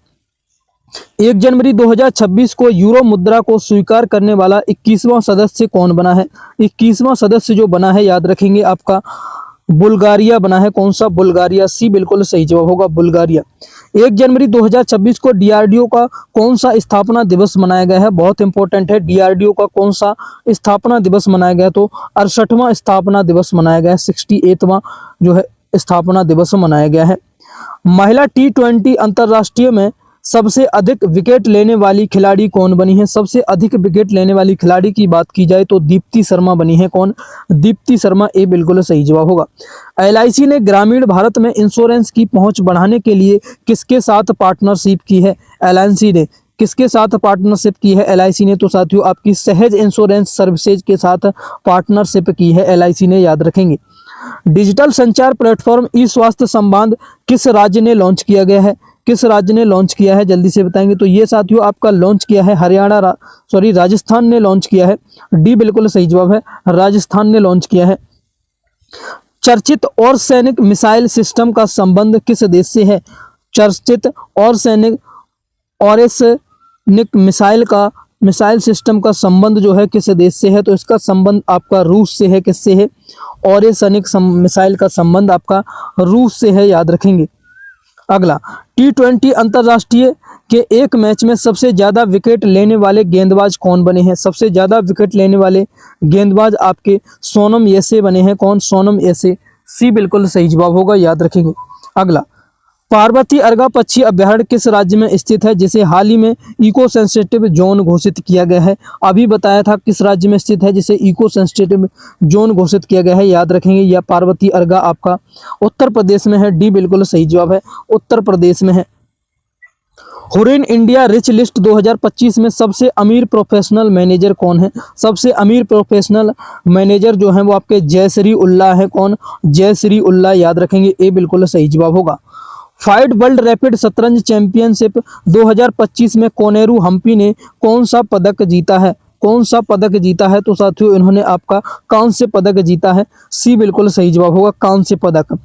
1 जनवरी 2026 को यूरो मुद्रा को स्वीकार करने वाला 21वां सदस्य कौन बना है? 21वां सदस्य जो बना है याद रखेंगे आपका बुल्गारिया बना है। कौन सा? बुल्गारिया। सी बिल्कुल सही जवाब होगा, बुल्गारिया। 1 जनवरी 2026 को DRDO का कौन सा स्थापना दिवस मनाया गया है? बहुत इंपॉर्टेंट है, DRDO का कौन सा स्थापना दिवस मनाया गया? तो 68वां स्थापना दिवस मनाया गया है, 68वां जो है स्थापना दिवस मनाया गया है। महिला T20 अंतरराष्ट्रीय में सबसे अधिक विकेट लेने वाली खिलाड़ी कौन बनी है? सबसे अधिक विकेट लेने वाली खिलाड़ी की बात की जाए तो दीप्ति शर्मा बनी है। कौन? दीप्ति शर्मा। ए बिल्कुल सही जवाब होगा। LIC ने ग्रामीण भारत में इंश्योरेंस की पहुंच बढ़ाने के लिए किसके साथ पार्टनरशिप की है? LIC ने किसके साथ पार्टनरशिप की है? LIC ने तो साथियों आपकी सहज इंश्योरेंस सर्विसेज के साथ पार्टनरशिप की है LIC ने, याद रखेंगे। डिजिटल संचार प्लेटफॉर्म ई स्वास्थ्य संवाद किस राज्य ने लॉन्च किया गया है? किस राज्य ने लॉन्च किया है? जल्दी से बताएंगे। तो ये साथियों आपका लॉन्च किया है राजस्थान ने लॉन्च किया है। डी बिल्कुल सही जवाब है, राजस्थान ने लॉन्च किया है। चर्चित और सैनिक मिसाइल सिस्टम का संबंध किस देश से है? चर्चित और सैनिक मिसाइल सिस्टम का संबंध जो है किस देश से है? तो इसका संबंध आपका रूस से है। किससे है? और सैनिक मिसाइल का संबंध आपका रूस से है, याद रखेंगे। अगला, T20 अंतरराष्ट्रीय के एक मैच में सबसे ज्यादा विकेट लेने वाले गेंदबाज कौन बने हैं? सबसे ज्यादा विकेट लेने वाले गेंदबाज आपके सोनम येसे बने हैं। कौन? सोनम येसे। सी बिल्कुल सही जवाब होगा, याद रखेंगे। अगला, पार्वती अर्गा पक्षी अभ्यारण्य किस राज्य में स्थित है जिसे हाल ही में इको सेंसिटिव जोन घोषित किया गया है? अभी बताया था किस राज्य में स्थित है जिसे इको सेंसिटिव जोन घोषित किया गया है, याद रखेंगे। यह पार्वती अर्गा आपका उत्तर प्रदेश में है। डी बिल्कुल सही जवाब है, उत्तर प्रदेश में है। हुरिन इंडिया रिच लिस्ट 2025 में सबसे अमीर प्रोफेशनल मैनेजर कौन है? सबसे अमीर प्रोफेशनल मैनेजर जो है वो आपके जयश्री उल्ला है। कौन? जयश्री उल्ला, याद रखेंगे। ए बिल्कुल सही जवाब होगा। फाइड वर्ल्ड रैपिड शतरंज चैंपियनशिप 2025 में कोनेरू हम्पी ने कौन सा पदक जीता है? कौन सा पदक जीता है? तो साथियों इन्होंने आपका कांस्य पदक जीता है। सी बिल्कुल सही जवाब होगा, कांस्य पदक।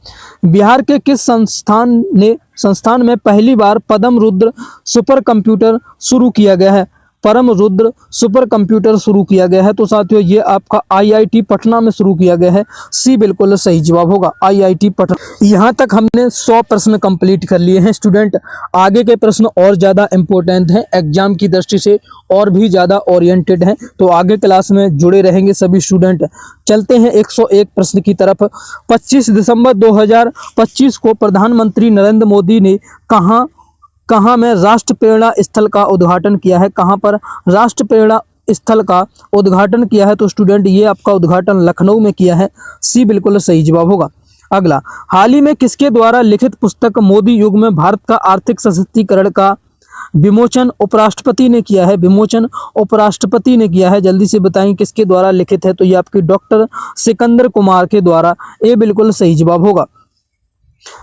बिहार के किस संस्थान में पहली बार परम रुद्र सुपर कंप्यूटर शुरू किया गया है? परम रुद्र सुपर कंप्यूटर शुरू किया गया है। तो साथियों ये आपका IIT पटना में शुरू किया गया है। सी बिल्कुल सही जवाब होगा, IIT पटना। यहाँ तक हमने 100 प्रश्न कंप्लीट कर लिए हैं स्टूडेंट। आगे के प्रश्न और ज़्यादा इंपॉर्टेंट हैं, एग्जाम की दृष्टि से और भी ज़्यादा ओरिएंटेड हैं, तो आगे क्लास में जुड़े रहेंगे सभी स्टूडेंट। चलते हैं 101 प्रश्न की तरफ। 25 दिसंबर 2025 को प्रधानमंत्री नरेंद्र मोदी ने कहाँ में राष्ट्र प्रेरणा स्थल का उद्घाटन किया है? कहाँ पर राष्ट्र प्रेरणा स्थल का उद्घाटन किया है? तो स्टूडेंट ये आपका उद्घाटन लखनऊ में किया है। सी बिल्कुल सही जवाब होगा। अगला, हाल ही में किसके द्वारा लिखित पुस्तक मोदी युग में भारत का आर्थिक सशक्तिकरण का विमोचन उपराष्ट्रपति ने किया है? विमोचन उपराष्ट्रपति ने किया है। जल्दी से बताएं किसके द्वारा लिखित है? तो ये आपके डॉक्टर सिकंदर कुमार के द्वारा। ए बिल्कुल सही जवाब होगा।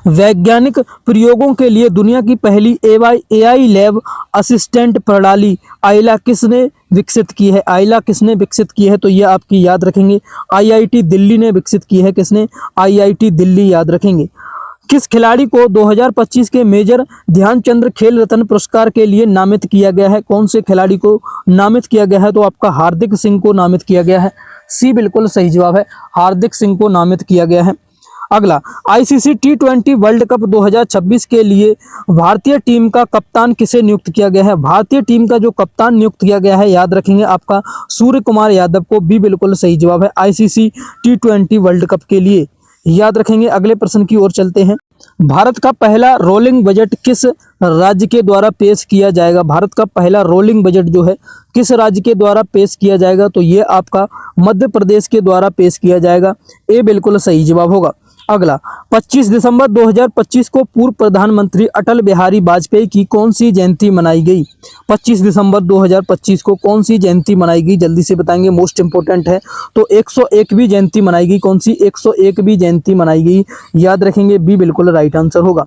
वैज्ञानिक प्रयोगों के लिए दुनिया की पहली AI लैब असिस्टेंट प्रणाली आइला किसने विकसित की है? आइला किसने विकसित की है? तो ये आपकी याद रखेंगे IIT दिल्ली ने विकसित की है। किसने? IIT दिल्ली, याद रखेंगे। किस खिलाड़ी को 2025 के मेजर ध्यानचंद खेल रत्न पुरस्कार के लिए नामित किया गया है? कौन से खिलाड़ी को नामित किया गया है? तो आपका हार्दिक सिंह को नामित किया गया है। सी बिल्कुल सही जवाब है, हार्दिक सिंह को नामित किया गया है। अगला, ICC T20 वर्ल्ड कप 2026 के लिए भारतीय टीम का कप्तान किसे नियुक्त किया गया है? भारतीय टीम का जो कप्तान नियुक्त किया गया है, याद रखेंगे आपका सूर्य कुमार यादव को। बी बिल्कुल सही जवाब है, ICC T20 वर्ल्ड कप के लिए, याद रखेंगे। अगले प्रश्न की ओर चलते हैं। भारत का पहला रोलिंग बजट किस राज्य के द्वारा पेश किया जाएगा? भारत का पहला रोलिंग बजट जो है किस राज्य के द्वारा पेश किया जाएगा? तो ये आपका मध्य प्रदेश के द्वारा पेश किया जाएगा। ए बिल्कुल सही जवाब होगा। अगला 25 दिसंबर 2025 को पूर्व प्रधानमंत्री अटल बिहारी वाजपेयी की कौन सी जयंती मनाई गई? 25 दिसंबर 2025 को कौन सी जयंती मनाई गई? जल्दी से बताएंगे, मोस्ट इंपोर्टेंट है। तो 101वीं जयंती मनाई गई। कौन सी 101वीं जयंती मनाई गई? याद रखेंगे, बी बिल्कुल राइट आंसर होगा।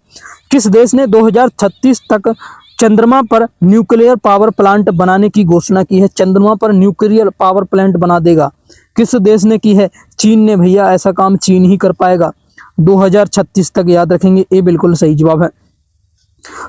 किस देश ने 2036 तक चंद्रमा पर न्यूक्लियर पावर प्लांट बनाने की घोषणा की है? चंद्रमा पर न्यूक्लियर पावर प्लांट बना देगा किस देश ने की है? चीन ने भैया, ऐसा काम चीन ही कर पाएगा 2036 तक। याद रखेंगे, ए बिल्कुल सही जवाब है।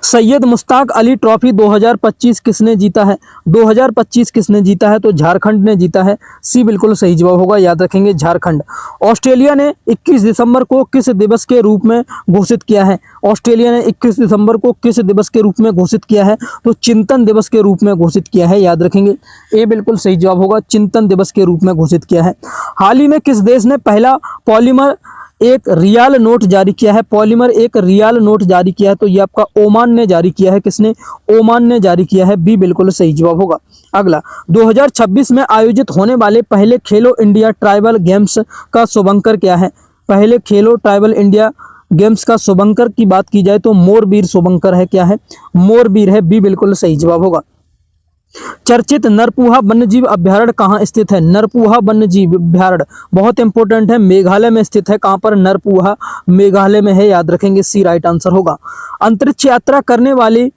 सैयद मुश्ताक अली ट्रॉफी 2025 किसने जीता है? 2025 किसने जीता है? तो झारखंड ने जीता है। सी बिल्कुल सही जवाब होगा, याद रखेंगे झारखंड। ऑस्ट्रेलिया ने 21 दिसंबर को किस दिवस के रूप में घोषित किया है? ऑस्ट्रेलिया ने 21 दिसंबर को किस दिवस के रूप में घोषित किया है? तो चिंतन दिवस के रूप में घोषित किया है। याद रखेंगे, ए बिल्कुल सही जवाब होगा, चिंतन दिवस के रूप में घोषित किया है। हाल ही में किस देश ने पहला पॉलीमर एक रियाल नोट जारी किया है? पॉलीमर एक रियाल नोट जारी किया है, तो ये आपका ओमान ने जारी किया है। किसने? ओमान ने जारी किया है। बी बिल्कुल सही जवाब होगा। अगला 2026 में आयोजित होने वाले पहले खेलो इंडिया ट्राइबल गेम्स का शुभंकर क्या है? पहले खेलो ट्राइबल इंडिया गेम्स का शुभंकर की बात की जाए तो मोरबीर शुभंकर है। क्या है? मोरबीर है। बी बिल्कुल सही जवाब होगा। चर्चित नरपुहा वन्यजीव अभ्यारण्य कहाँ स्थित है? नरपुहा वन्यजीव अभ्यारण्य बहुत इंपॉर्टेंट है, मेघालय में स्थित है। कहाँ पर? नरपुहा मेघालय में है। याद रखेंगे, सी राइट आंसर होगा। अंतरिक्ष यात्रा करने वाली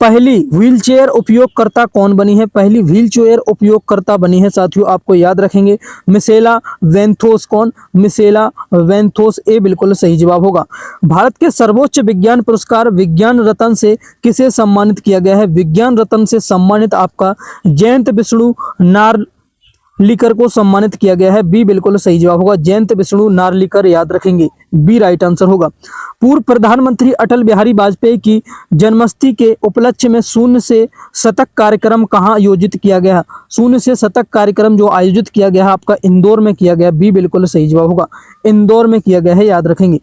पहली व्हीलचेयर उपयोगकर्ता कौन बनी है? पहली व्हीलचेयर उपयोगकर्ता बनी है साथियों, आपको याद रखेंगे मिशेला वेंथोस। कौन? मिशेला वेंथोस। ए बिल्कुल सही जवाब होगा। भारत के सर्वोच्च विज्ञान पुरस्कार विज्ञान रत्न से किसे सम्मानित किया गया है? विज्ञान रत्न से सम्मानित आपका जयंत विष्णु नार्लिकर को सम्मानित किया गया है। बी बिल्कुल सही जवाब होगा, जयंत विष्णु नार्लिकर। याद रखेंगे, बी राइट आंसर होगा। पूर्व प्रधानमंत्री अटल बिहारी वाजपेयी की जन्मशती के उपलक्ष्य में शून्य से शतक कार्यक्रम कहाँ आयोजित किया गया? शून्य से शतक कार्यक्रम जो आयोजित किया गया है आपका इंदौर में किया गया। बी बिल्कुल सही जवाब होगा, इंदौर में किया गया है। याद रखेंगे।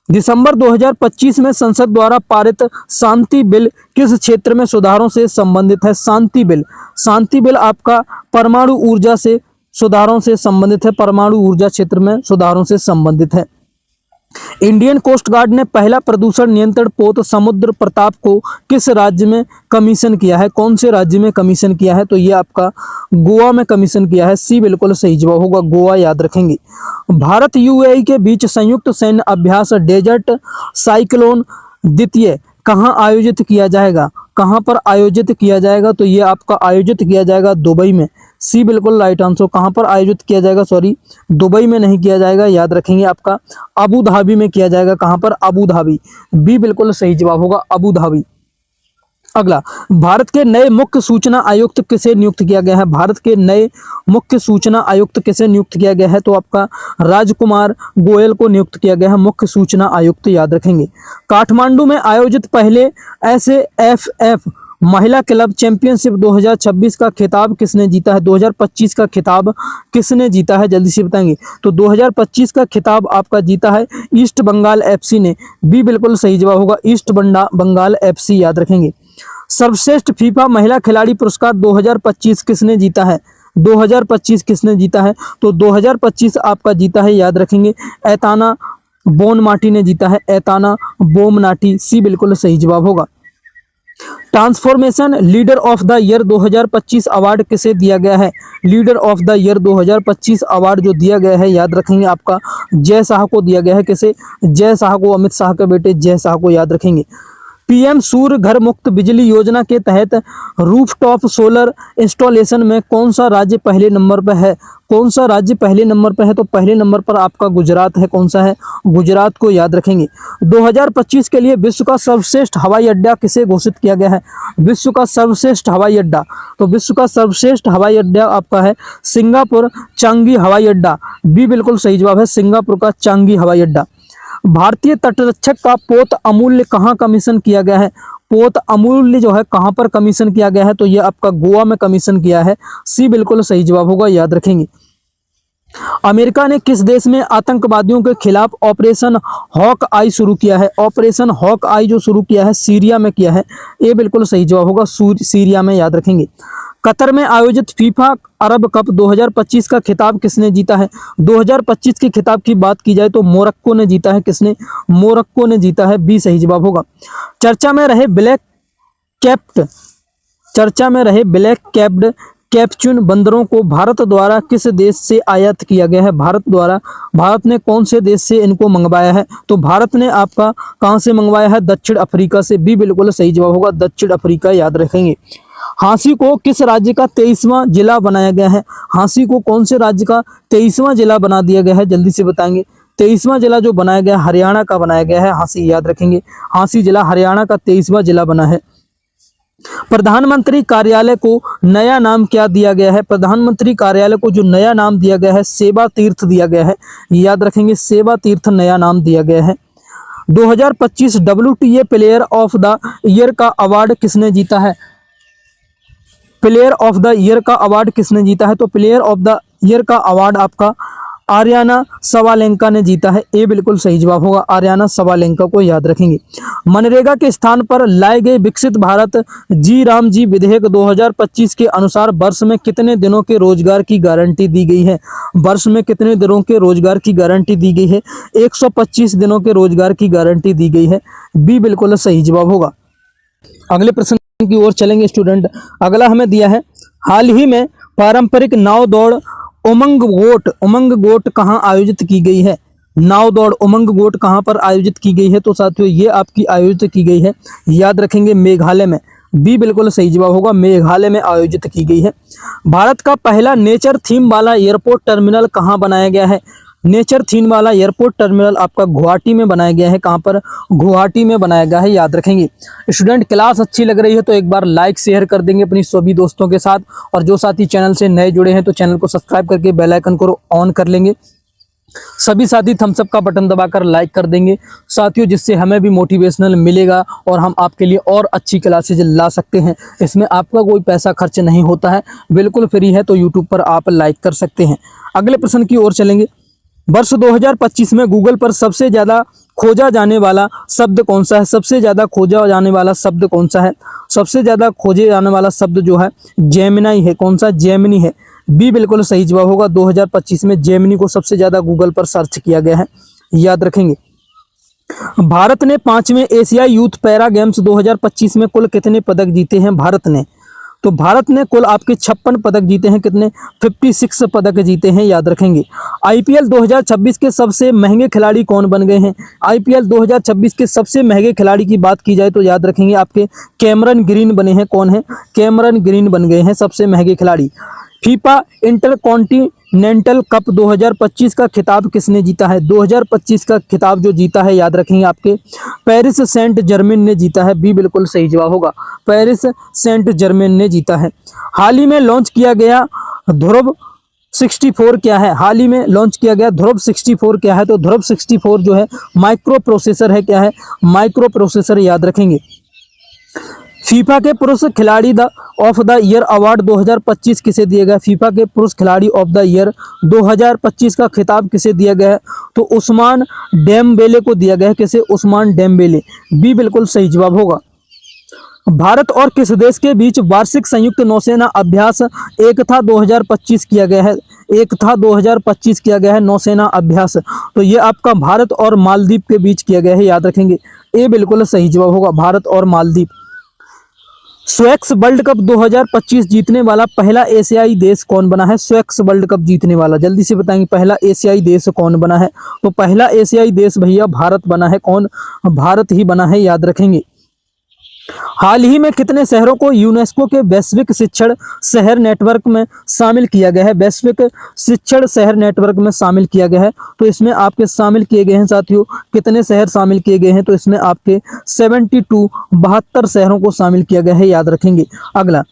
दिसंबर 2025 में संसद द्वारा पारित शांति बिल किस क्षेत्र में सुधारों से संबंधित है? शांति बिल, शांति बिल आपका परमाणु ऊर्जा से सुधारों से संबंधित है। परमाणु ऊर्जा क्षेत्र में सुधारों से संबंधित है। इंडियन कोस्ट गार्ड ने पहला प्रदूषण नियंत्रण पोत समुद्र प्रताप को किस राज्य में कमीशन किया है? कौन से राज्य में कमीशन किया है? तो ये आपका गोवा में कमीशन किया है। सी बिल्कुल सही जवाब होगा, गोवा। याद रखेंगे। भारत यूएई के बीच संयुक्त सैन्य अभ्यास डेजर्ट साइक्लोन द्वितीय कहाँ आयोजित किया जाएगा? कहाँ पर आयोजित किया जाएगा? तो ये आपका आयोजित किया जाएगा दुबई में। सी बिल्कुल राइट आंसर। कहाँ पर आयोजित किया जाएगा? सॉरी, दुबई में नहीं किया जाएगा। याद रखेंगे, आपका अबू धाबी में किया जाएगा। कहाँ पर? Abu Dhabi. बी बिल्कुल सही जवाब होगा, अबू धाबी। अगला, भारत के नए मुख्य सूचना आयुक्त किसे नियुक्त किया गया है? भारत के नए मुख्य सूचना आयुक्त किसे नियुक्त किया गया है? तो आपका राजकुमार गोयल को नियुक्त किया गया है मुख्य सूचना आयुक्त। याद रखेंगे। काठमांडू में आयोजित पहले SAFF महिला क्लब चैंपियनशिप 2026 का खिताब किसने जीता है? 2025 का खिताब किसने जीता है? जल्दी से बताएंगे। तो 2025 का खिताब आपका जीता है ईस्ट बंगाल FC ने। बी बिल्कुल सही जवाब होगा, ईस्ट बंगाल FC। याद रखेंगे। सर्वश्रेष्ठ फीफा महिला खिलाड़ी पुरस्कार 2025 किसने जीता है? 2025 किसने जीता है? तो 2025 आपका जीता है, याद रखेंगे, एताना बोनमाटी ने जीता है। एताना बोमनाटी। सी बिल्कुल सही जवाब होगा। Transformation leader of the year 2025 award किसे दिया गया है? Leader of the year 2025 award जो दिया गया है, याद रखेंगे, आपका जय शाह को दिया गया है। किसे? जय शाह को, अमित शाह के बेटे जय शाह को। याद रखेंगे। PM सूर्य घर मुक्त बिजली योजना के तहत रूफटॉप सोलर इंस्टॉलेशन में कौन सा राज्य पहले नंबर पर है? कौन सा राज्य पहले नंबर पर है? तो पहले नंबर पर आपका गुजरात है। कौन सा है? गुजरात को। याद रखेंगे। 2025 के लिए विश्व का सर्वश्रेष्ठ हवाई अड्डा किसे घोषित किया गया है? विश्व का सर्वश्रेष्ठ हवाई अड्डा, तो विश्व का सर्वश्रेष्ठ हवाई अड्डा आपका है सिंगापुर चांगी हवाई अड्डा। बी बिल्कुल सही जवाब है, सिंगापुर का चांगी हवाई अड्डा। भारतीय तटरक्षक का पोत अमूल्य कहाँ कमीशन किया गया है? पोत अमूल्य जो है कहाँ पर कमीशन किया गया है? तो ये आपका गोवा में कमीशन किया है। सी बिल्कुल सही जवाब होगा। याद रखेंगे। अमेरिका ने किस देश में आतंकवादियों के खिलाफ ऑपरेशन हॉक आई शुरू किया है? ऑपरेशन हॉक आई जो शुरू किया है सीरिया में किया है। ये बिल्कुल सही जवाब होगा, सीरिया में। याद रखेंगे। कतर में आयोजित फीफा अरब कप 2025 का खिताब किसने जीता है? 2025 के खिताब की बात की जाए तो मोरक्को ने जीता है। किसने? मोरक्को ने जीता है। बी सही जवाब होगा। चर्चा में रहे ब्लैक कैप्ड कैप्चुन बंदरों को भारत द्वारा किस देश से आयात किया गया है? भारत ने कौन से देश से इनको मंगवाया है? तो भारत ने आपका कहां से मंगवाया है? दक्षिण अफ्रीका से। बी बिल्कुल सही जवाब होगा, दक्षिण अफ्रीका, याद रखेंगे। हांसी को किस राज्य का 23वां जिला बनाया गया है? हांसी को कौन से राज्य का 23वां जिला बना दिया गया है? जल्दी से बताएंगे। 23वां जिला जो बनाया गया हरियाणा का बनाया गया है। हांसी, याद रखेंगे, हांसी जिला हरियाणा का 23वां जिला बना है। प्रधानमंत्री कार्यालय को नया नाम क्या दिया गया है? प्रधानमंत्री कार्यालय को जो नया नाम दिया गया है सेवा तीर्थ दिया गया है। याद रखेंगे, सेवा तीर्थ नया नाम दिया गया है। 2025 WTA player of the year का अवार्ड किसने जीता है? प्लेयर ऑफ द ईयर का अवार्ड किसने जीता है? तो प्लेयर ऑफ द ईयर का अवार्ड आपका आर्याना सवालेंका ने जीता है। ए बिल्कुल सही जवाब होगा, आर्याना सवालेंका को याद रखेंगे। मनरेगा के स्थान पर लाए गए विकसित भारत जी राम जी विधेयक 2025 के अनुसार वर्ष में कितने दिनों के रोजगार की गारंटी दी गई है? वर्ष में कितने दिनों के रोजगार की गारंटी दी गई है? 125 दिनों के रोजगार की गारंटी दी गई है। बी बिल्कुल सही जवाब होगा। अगले प्रश्न की ओर चलेंगे स्टूडेंट। अगला हमें दिया है, हाल ही में पारंपरिक नाव दौड़ उमंग गोट कहां आयोजित की गई है? नाव दौड़ उमंग गोट कहां पर आयोजित की गई है? तो साथियों ये आपकी आयोजित की गई है, याद रखेंगे, मेघालय में। बी बिल्कुल सही जवाब होगा, मेघालय में आयोजित की गई है। भारत का पहला नेचर थीम वाला एयरपोर्ट टर्मिनल कहां बनाया गया है? नेचर थीम वाला एयरपोर्ट टर्मिनल आपका गुवाहाटी में बनाया गया है। कहां पर? गुवाहाटी में बनाया गया है, याद रखेंगे। स्टूडेंट क्लास अच्छी लग रही है तो एक बार लाइक शेयर कर देंगे अपनी सभी दोस्तों के साथ, और जो साथी चैनल से नए जुड़े हैं तो चैनल को सब्सक्राइब करके बेल आइकन को ऑन कर लेंगे। सभी साथी थम्स अप का बटन दबाकर लाइक कर देंगे साथियों, जिससे हमें भी मोटिवेशनल मिलेगा और हम आपके लिए और अच्छी क्लासेज ला सकते हैं। इसमें आपका कोई पैसा खर्च नहीं होता है, बिल्कुल फ्री है, तो यूट्यूब पर आप लाइक कर सकते हैं। अगले प्रश्न की ओर चलेंगे। वर्ष 2025 में गूगल पर सबसे ज़्यादा खोजा जाने वाला शब्द कौन सा है? सबसे ज़्यादा खोजा जाने वाला शब्द कौन सा है? सबसे ज़्यादा खोजे जाने वाला शब्द जो है जेमिनी है। कौन सा? जेमिनी है। बी बिल्कुल सही जवाब होगा। 2025 में जेमिनी को सबसे ज़्यादा गूगल पर सर्च किया गया है, याद रखेंगे। भारत ने 5वें एशियाई यूथ पैरा गेम्स 2025 में कुल कितने पदक जीते हैं? भारत ने, तो भारत ने कुल आपके 56 पदक जीते हैं। कितने? 56 पदक जीते हैं, याद रखेंगे। आईपीएल 2026 के सबसे महंगे खिलाड़ी कौन बन गए हैं? आईपीएल 2026 के सबसे महंगे खिलाड़ी की बात की जाए तो याद रखेंगे आपके कैमरन ग्रीन बने हैं। कौन है? कैमरन ग्रीन बन गए हैं सबसे महंगे खिलाड़ी। फीफा इंटरकॉन्टिनेंटल कप 2025 का खिताब किसने जीता है? 2025 का खिताब जो जीता है, याद रखेंगे, आपके पेरिस सेंट जर्मेन ने जीता है। बी बिल्कुल सही जवाब होगा, पेरिस सेंट जर्मेन ने जीता है। हाल ही में लॉन्च किया गया ध्रुव 64 क्या है? हाल ही में लॉन्च किया गया ध्रुव 64 क्या है? तो ध्रुव 64 जो है माइक्रो प्रोसेसर है। क्या है? माइक्रो प्रोसेसर, याद रखेंगे। फीफा के पुरुष खिलाड़ी ऑफ द ईयर अवार्ड 2025 किसे दिया गया? फीफा के पुरुष खिलाड़ी ऑफ द ईयर 2025 का खिताब किसे दिया गया है? तो उस्मान डेम्बेले को दिया गया है। किसे? Ousmane Dembele. बी बिल्कुल सही जवाब होगा। भारत और किस देश के बीच वार्षिक संयुक्त नौसेना अभ्यास एकता 2025 किया गया है? एकता 2025 किया गया है नौसेना अभ्यास, तो ये आपका भारत और मालदीव के बीच किया गया है, याद रखेंगे। ए बिल्कुल सही जवाब होगा, भारत और मालदीव। स्वेक्स वर्ल्ड कप 2025 जीतने वाला पहला एशियाई देश कौन बना है? स्वेक्स वर्ल्ड कप जीतने वाला, जल्दी से बताएंगे, पहला एशियाई देश कौन बना है? तो पहला एशियाई देश भैया भारत बना है। कौन? भारत ही बना है, याद रखेंगे। हाल ही में कितने शहरों को यूनेस्को के वैश्विक शिक्षण शहर नेटवर्क में शामिल किया गया है? वैश्विक शिक्षण शहर नेटवर्क में शामिल किया गया है, तो इसमें आपके शामिल किए गए हैं साथियों, कितने शहर शामिल किए गए हैं? तो इसमें आपके 72 शहरों को शामिल किया गया है, याद रखेंगे। अगला,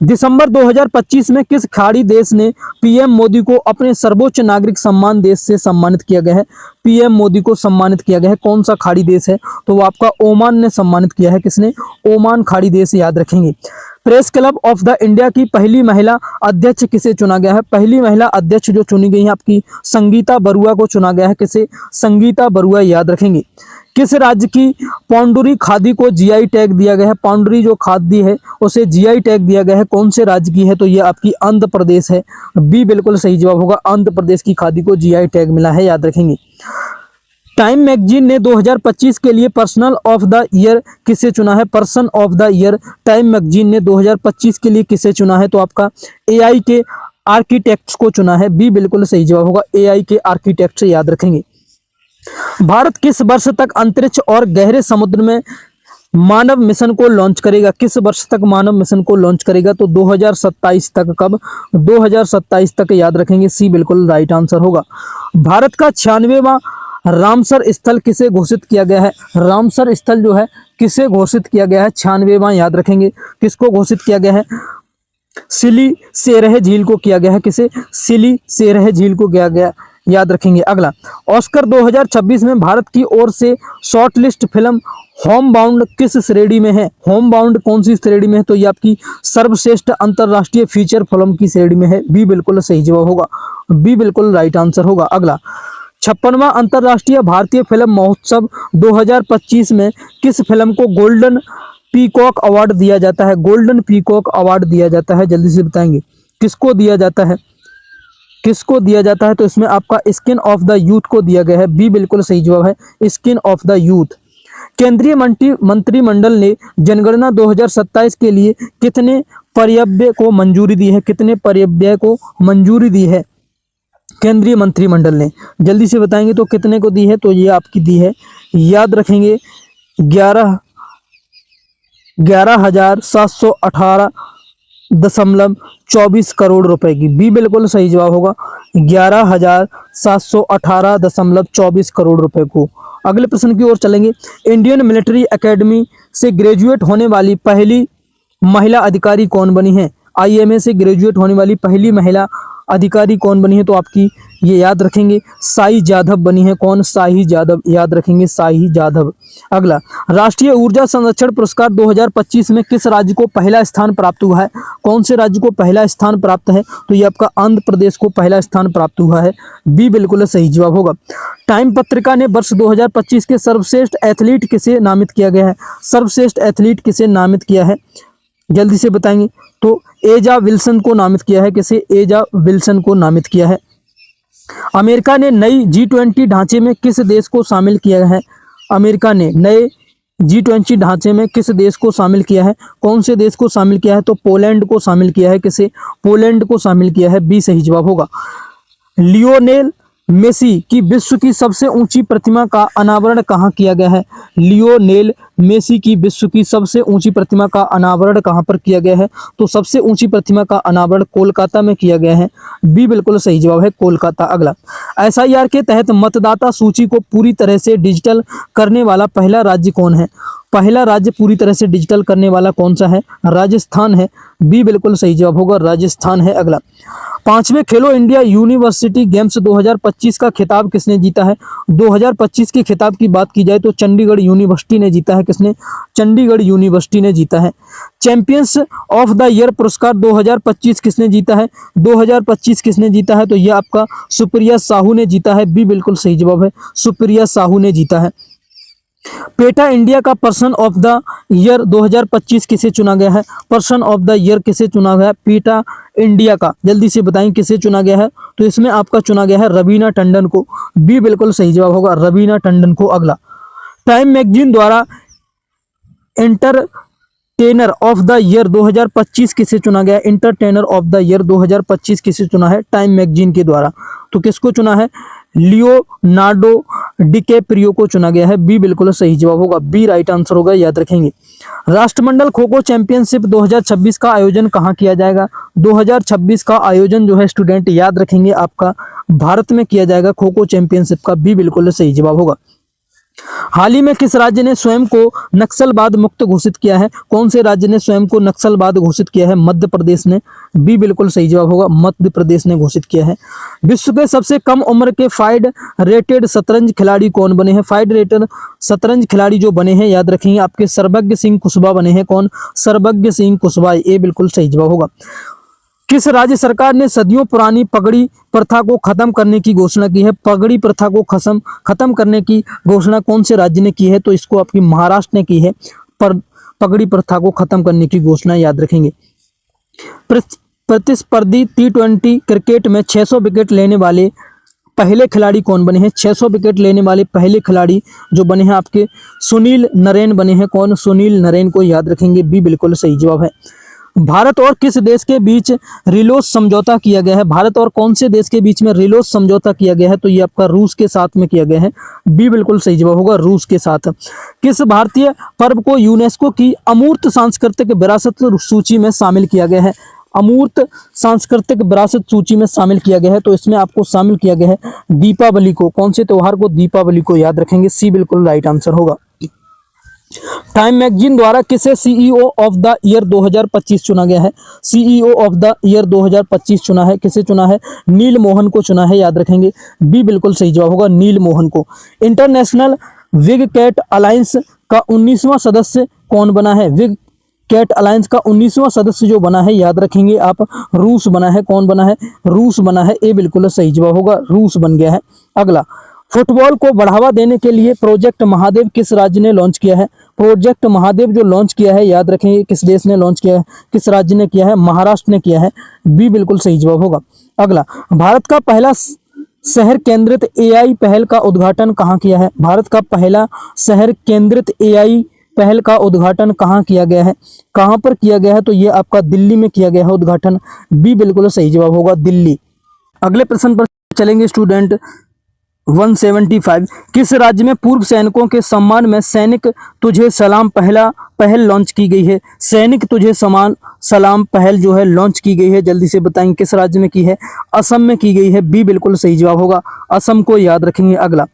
दिसंबर 2025 में किस खाड़ी देश ने पीएम मोदी को अपने सर्वोच्च नागरिक सम्मान देश से सम्मानित किया गया है? पीएम मोदी को सम्मानित किया गया है, कौन सा खाड़ी देश है? तो वो आपका ओमान ने सम्मानित किया है। किसने? ओमान खाड़ी देश, याद रखेंगे। Press club of the India की पहली महिला अध्यक्ष किसे चुना गया है? पहली महिला अध्यक्ष जो चुनी गई है आपकी संगीता बरुआ को चुना गया है। किसे? संगीता बरुआ, याद रखेंगे। किस राज्य की पौंडुरी खादी को जीआई टैग दिया गया है? पौंडुरी जो खादी है उसे जीआई टैग दिया गया है, कौन से राज्य की है? तो ये आपकी आंध्र प्रदेश है। बी बिल्कुल सही जवाब होगा, आंध्र प्रदेश की खादी को जीआई टैग मिला है, याद रखेंगे। टाइम मैगजीन ने 2025 के लिए पर्सनल ऑफ द ईयर किसे चुना है? Person of the year time magazine ने 2025 के लिए किसे चुना है? तो आपका एआई के आर्किटेक्ट्स को चुना है। बी बिल्कुल सही जवाब होगा, एआई के आर्किटेक्ट्स, याद रखेंगे। भारत किस वर्ष तक अंतरिक्ष और गहरे समुद्र में मानव मिशन को लॉन्च करेगा? किस वर्ष तक मानव मिशन को लॉन्च करेगा? तो 2027 तक। कब? 2027 तक, याद रखेंगे। सी बिल्कुल राइट आंसर होगा। भारत का 96वां रामसर स्थल किसे घोषित किया गया है? रामसर स्थल जो है किसे घोषित किया गया है? 96वां, याद रखेंगे। किसको घोषित किया गया है? सिली सेरह झील को किया गया है। किसे? सिली सेरह झील को किया गया, याद रखेंगे। अगला, ऑस्कर 2026 में भारत की ओर से short list film home bound किस श्रेणी में है? होम बाउंड कौन सी श्रेणी में है? तो ये आपकी सर्वश्रेष्ठ अंतरराष्ट्रीय फीचर फिल्म की श्रेणी में है। बी बिल्कुल सही जवाब होगा, बी बिल्कुल राइट आंसर होगा। अगला, 56वां अंतरराष्ट्रीय भारतीय फिल्म महोत्सव 2025 में किस फिल्म को गोल्डन पीकॉक अवार्ड दिया जाता है? गोल्डन पीकॉक अवार्ड दिया जाता है, जल्दी से बताएंगे किसको दिया जाता है? किसको दिया जाता है? तो इसमें आपका स्किन ऑफ द यूथ को दिया गया है। बी बिल्कुल सही जवाब है, स्किन ऑफ द यूथ। केंद्रीय मंत्रिमंडल ने जनगणना 2027 के लिए कितने परिव्यय को मंजूरी दी है? कितने परिव्यय को मंजूरी दी है केंद्रीय मंत्रिमंडल ने? जल्दी से बताएंगे तो कितने को दी है? तो ये आपकी दी है, याद रखेंगे, 11,718.24 करोड़ रुपए की। बी बिल्कुल सही जवाब होगा, 11,718.24 करोड़ रुपए को। अगले प्रश्न की ओर चलेंगे। इंडियन मिलिट्री एकेडमी से ग्रेजुएट होने वाली पहली महिला अधिकारी कौन बनी है? आईएमए से ग्रेजुएट होने वाली पहली महिला अधिकारी कौन बनी है? तो आपकी ये याद रखेंगे, साई जाधव बनी है। कौन? साई जाधव, याद रखेंगे, साई जाधव। अगला, राष्ट्रीय ऊर्जा संरक्षण पुरस्कार 2025 में किस राज्य को पहला स्थान प्राप्त हुआ है? कौन से राज्य को पहला स्थान प्राप्त है? तो ये आपका आंध्र प्रदेश को पहला स्थान प्राप्त हुआ है। बी बिल्कुल सही जवाब होगा। टाइम पत्रिका ने वर्ष 2025 के सर्वश्रेष्ठ एथलीट किसे नामित किया गया है? सर्वश्रेष्ठ एथलीट किसे नामित किया है? जल्दी से बताएंगे तो एजा विल्सन को नामित किया है। किसे? एजा विल्सन को नामित किया है। अमेरिका ने नई G20 ढांचे में किस देश को शामिल किया है? अमेरिका ने नए G20 ढांचे में किस देश को शामिल किया है? कौन से देश को शामिल किया है? तो पोलैंड को शामिल किया है। किसे? पोलैंड को शामिल किया है। बी सही जवाब होगा। लियोनेल मेसी की विश्व की सबसे ऊंची प्रतिमा का अनावरण कहाँ किया गया है? लियोनेल मेसी की विश्व की सबसे ऊंची प्रतिमा का अनावरण कहाँ पर किया गया है? तो सबसे ऊंची प्रतिमा का अनावरण कोलकाता में किया गया है। बी बिल्कुल सही जवाब है, कोलकाता। अगला, एसआईआर के तहत मतदाता सूची को पूरी तरह से डिजिटल करने वाला पहला राज्य कौन है? पहला राज्य पूरी तरह से डिजिटल करने वाला कौन सा है? राजस्थान है। बी बिल्कुल सही जवाब होगा, राजस्थान है। अगला, 5वें खेलो इंडिया यूनिवर्सिटी गेम्स 2025 का खिताब किसने जीता है? 2025 के खिताब की बात की जाए तो चंडीगढ़ यूनिवर्सिटी ने जीता है। किसने? चंडीगढ़ यूनिवर्सिटी ने जीता है। चैंपियंस ऑफ द ईयर पुरस्कार 2025 किसने जीता है? 2025 किसने जीता है? तो यह आपका सुप्रिया साहू ने जीता है। बी बिल्कुल सही जवाब है, सुप्रिया साहू ने जीता है। पेटा इंडिया का पर्सन ऑफ द ईयर 2025 किसे चुना गया है? पर्सन ऑफ द ईयर किसे चुना गया है? पेटा इंडिया का, जल्दी से बताएं किसे चुना गया है? तो इसमें आपका चुना गया है रवीना टंडन को। बी बिल्कुल सही जवाब होगा, रवीना टंडन को। अगला, टाइम मैगजीन द्वारा एंटरटेनर ऑफ द ईयर 2025 किसे चुना गया? एंटरटेनर ऑफ द ईयर 2025 किसे चुना है टाइम मैगजीन के द्वारा? तो किसको चुना है? लियोनार्डो डिकैप्रियो को चुना गया है। बी बिल्कुल सही जवाब होगा, बी राइट आंसर होगा, याद रखेंगे। राष्ट्रमंडल खो खो चैंपियनशिप 2026 का आयोजन कहाँ किया जाएगा? 2026 का आयोजन जो है स्टूडेंट याद रखेंगे आपका भारत में किया जाएगा खो खो चैंपियनशिप का। बी बिल्कुल सही जवाब होगा। हाल ही में किस राज्य ने स्वयं को नक्सलवाद मुक्त घोषित किया है? कौन से राज्य ने स्वयं को नक्सलवाद घोषित किया है? मध्य प्रदेश ने। बी बिल्कुल सही जवाब होगा, मध्य प्रदेश ने घोषित किया है। विश्व के सबसे कम उम्र के फाइड रेटेड शतरंज खिलाड़ी कौन बने हैं? फाइड रेटेड शतरंज खिलाड़ी जो बने हैं, याद रखेंगे, आपके सर्वज्ञ सिंह कुशवाहा बने हैं। कौन? सर्वज्ञ सिंह कुशवाहा। ये बिल्कुल सही जवाब होगा। किस राज्य सरकार ने सदियों पुरानी पगड़ी प्रथा को खत्म करने की घोषणा की है? पगड़ी प्रथा को खत्म करने की घोषणा कौन से राज्य ने की है? तो इसको आपकी महाराष्ट्र ने की है। पगड़ी प्रथा को खत्म करने की घोषणा, याद रखेंगे। प्रतिस्पर्धी T20 क्रिकेट में 600 विकेट लेने वाले पहले खिलाड़ी कौन बने हैं? 600 विकेट लेने वाले पहले खिलाड़ी जो बने हैं आपके सुनील नरेन बने हैं। कौन? सुनील नरेन को याद रखेंगे। बी बिल्कुल सही जवाब है। भारत और किस देश के बीच रिलोस समझौता किया गया है? भारत और कौन से देश के बीच में रिलोस समझौता किया गया है? तो ये आपका रूस के साथ में किया गया है। बी बिल्कुल सही जवाब होगा, रूस के साथ। किस भारतीय पर्व को यूनेस्को की अमूर्त सांस्कृतिक विरासत सूची में शामिल किया गया है? अमूर्त सांस्कृतिक विरासत सूची में शामिल किया गया है, तो इसमें आपको शामिल किया गया है दीपावली को। कौन से त्योहार को? दीपावली को, याद रखेंगे। सी बिल्कुल राइट आंसर होगा। टाइम मैगजीन द्वारा किसे सीईओ ऑफ द ईयर 2025 चुना गया है? सीईओ ऑफ द ईयर 2025 चुना है, किसे चुना है? नील मोहन को चुना है, याद रखेंगे। बी बिल्कुल सही जवाब होगा, नील मोहन को। इंटरनेशनल विग कैट अलायंस का 19वां सदस्य कौन बना है? विग कैट अलायंस का 19वां सदस्य जो बना है, याद रखेंगे आप, रूस बना है। कौन बना है? रूस बना है। ए बिल्कुल सही जवाब होगा, रूस बन गया है। अगला, फुटबॉल को बढ़ावा देने के लिए प्रोजेक्ट महादेव किस राज्य ने लॉन्च किया है? प्रोजेक्ट महादेव जो लॉन्च किया है, याद रखेंगे, किस देश ने लॉन्च किया है? किस राज्य ने किया है? महाराष्ट्र ने किया है। बी बिल्कुल सही जवाब होगा। अगला, भारत का पहला शहर केंद्रित एआई पहल का उद्घाटन कहाँ किया है? भारत का पहला शहर केंद्रित एआई पहल का उद्घाटन कहाँ किया गया है? कहाँ पर किया गया है? तो ये आपका दिल्ली में किया गया है उद्घाटन। बी बिल्कुल सही जवाब होगा, दिल्ली। अगले प्रश्न पर चलेंगे स्टूडेंट। 175, किस राज्य में पूर्व सैनिकों के सम्मान में सैनिक तुझे सलाम पहल लॉन्च की गई है? सैनिक तुझे सलाम पहल जो है लॉन्च की गई है, जल्दी से बताएंगे किस राज्य में की है? असम में की गई है। बी बिल्कुल सही जवाब होगा, असम को, याद रखेंगे। अगला,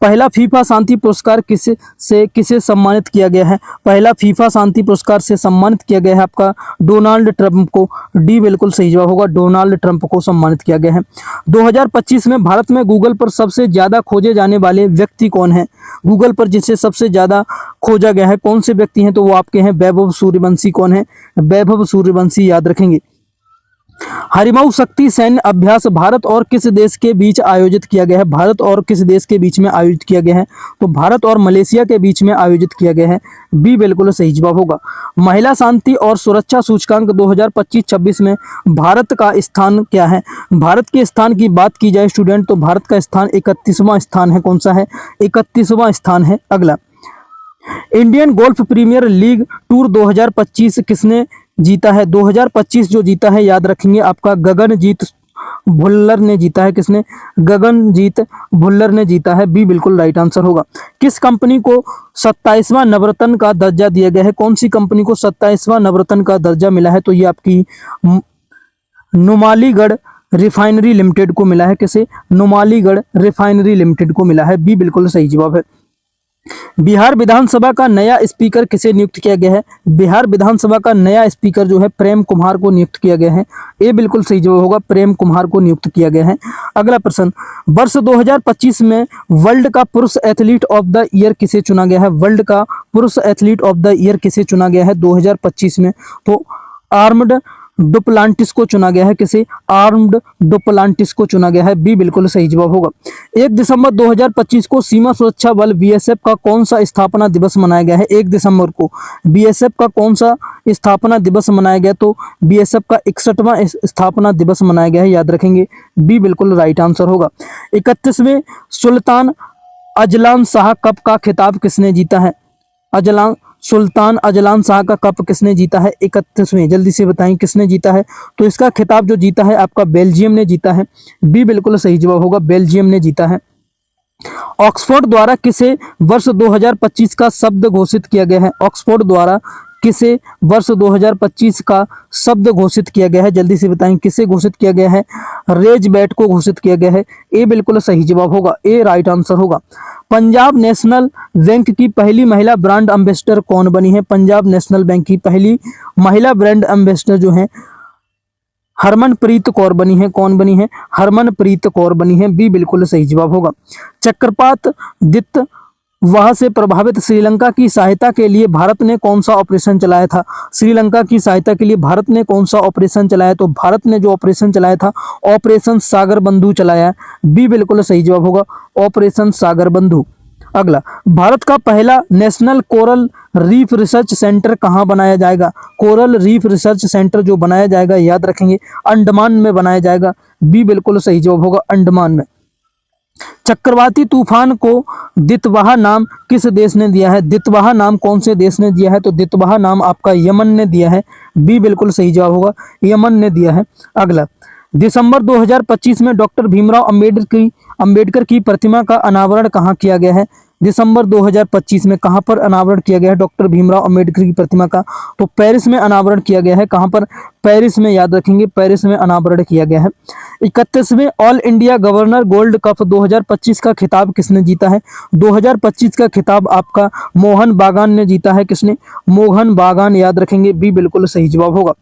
पहला फीफा शांति पुरस्कार किसे सम्मानित किया गया है? पहला फीफा शांति पुरस्कार से सम्मानित किया गया है आपका डोनाल्ड ट्रंप को। डी बिल्कुल सही जवाब होगा, डोनाल्ड ट्रंप को सम्मानित किया गया है। 2025 में भारत में गूगल पर सबसे ज्यादा खोजे जाने वाले व्यक्ति कौन है? गूगल पर जिसे सबसे ज्यादा खोजा गया है, कौन से व्यक्ति हैं? तो वो आपके हैं वैभव सूर्यवंशी। कौन है? वैभव सूर्यवंशी, याद रखेंगे। हरिमऊ शक्ति सैन्य अभ्यास भारत और किस देश के बीच आयोजित किया गया है? भारत और किस देश के बीच में आयोजित किया गया है? तो भारत और मलेशिया के बीच में आयोजित किया गया है। बी बिल्कुल सही जवाब होगा। महिला शांति और सुरक्षा सूचकांक 2025-26 में भारत का स्थान क्या है? भारत के स्थान की बात की जाए स्टूडेंट, तो भारत का स्थान 31वां स्थान है। कौन सा है? 31वां स्थान है। अगला, Indian golf premier league tour 2025 किसने जीता है? 2025 जो जीता है, याद रखेंगे, आपका गगनजीत भुल्लर ने जीता है। किसने? गगनजीत भुल्लर ने जीता है। बी बिल्कुल राइट आंसर होगा। किस कंपनी को 27वां नवरत्न का दर्जा दिया गया है? कौन सी कंपनी को 27वां नवरत्न का दर्जा मिला है? तो ये आपकी नुमालीगढ़ रिफाइनरी लिमिटेड को मिला है। किसे? नुमालीगढ़ रिफाइनरी लिमिटेड को मिला है। बी बिल्कुल सही जवाब है। बिहार विधानसभा का नया स्पीकर किसे नियुक्त किया गया है? बिहार विधानसभा का नया स्पीकर जो है प्रेम कुमार को नियुक्त किया गया है। ये बिल्कुल सही जवाब होगा, प्रेम कुमार को नियुक्त किया गया है। अगला प्रश्न, वर्ष 2025 में वर्ल्ड का पुरुष एथलीट ऑफ द ईयर किसे चुना गया है? वर्ल्ड का पुरुष एथलीट ऑफ द ईयर किसे चुना गया है 2025 में? तो आर्म्ड डुप्लांटिस को चुना गया है। किसे? आर्म्ड डुप्लांटिस को चुना गया है। बी बिल्कुल सही जवाब होगा। 1 दिसंबर 2025 को सीमा सुरक्षा बल बीएसएफ का कौन सा स्थापना दिवस मनाया गया है? 1 दिसंबर को बीएसएफ का कौन सा स्थापना दिवस मनाया गया? तो बीएसएफ का 61वां स्थापना दिवस मनाया गया है, याद रखेंगे। बी बिल्कुल राइट आंसर होगा। 31वें सुल्तान अजलान शाह कप का खिताब किसने जीता है? सुल्तान अजलान शाह का कप किसने जीता है? 31वें, जल्दी से बताएं किसने जीता है? तो इसका खिताब जो जीता है आपका बेल्जियम ने जीता है। बी बिल्कुल सही जवाब होगा, बेल्जियम ने जीता है। ऑक्सफोर्ड द्वारा किसे वर्ष 2025 का शब्द घोषित किया गया है? ऑक्सफोर्ड द्वारा किसे वर्ष 2025 का शब्द घोषित किया गया है? जल्दी से बताएं किसे घोषित किया गया है? रेजबैट को घोषित किया गया है। ए बिल्कुल सही जवाब होगा, ए राइट आंसर होगा। पंजाब नेशनल बैंक की पहली महिला ब्रांड एम्बेसडर कौन बनी है? पंजाब नेशनल बैंक की पहली महिला ब्रांड एम्बेसडर जो है हरमनप्रीत कौर बनी है। कौन बनी है? हरमनप्रीत कौर बनी है। बी बिल्कुल सही जवाब होगा। चक्रपात दित वह से प्रभावित श्रीलंका की सहायता के लिए भारत ने कौन सा ऑपरेशन चलाया था? श्रीलंका की सहायता के लिए भारत ने कौन सा ऑपरेशन चलाया? तो भारत ने जो ऑपरेशन चलाया था ऑपरेशन सागर बंधु चलाया। बी बिल्कुल सही जवाब होगा, ऑपरेशन सागर बंधु। अगला, भारत का पहला national coral reef research centre कहाँ बनाया जाएगा? कोरल रीफ रिसर्च सेंटर जो बनाया जाएगा, याद रखेंगे, अंडमान में बनाया जाएगा। बी बिल्कुल सही जवाब होगा, अंडमान में। चक्रवाती तूफान को दितवाहा नाम किस देश ने दिया है? दितवाहा नाम कौन से देश ने दिया है? तो दितवाहा नाम आपका यमन ने दिया है। बी बिल्कुल सही जवाब होगा, यमन ने दिया है। अगला, दिसंबर 2025 में डॉक्टर भीमराव अंबेडकर की प्रतिमा का अनावरण कहाँ किया गया है? दिसंबर 2025 में कहाँ पर अनावरण किया गया है डॉक्टर भीमराव अंबेडकर की प्रतिमा का? तो पेरिस में अनावरण किया गया है। कहाँ पर? पेरिस में, याद रखेंगे, पेरिस में अनावरण किया गया है। 31वें all India governor gold cup 2025 का खिताब किसने जीता है? 2025 का खिताब आपका मोहन बागान ने जीता है। किसने? मोहन बागान, याद रखेंगे। बी बिल्कुल सही जवाब होगा।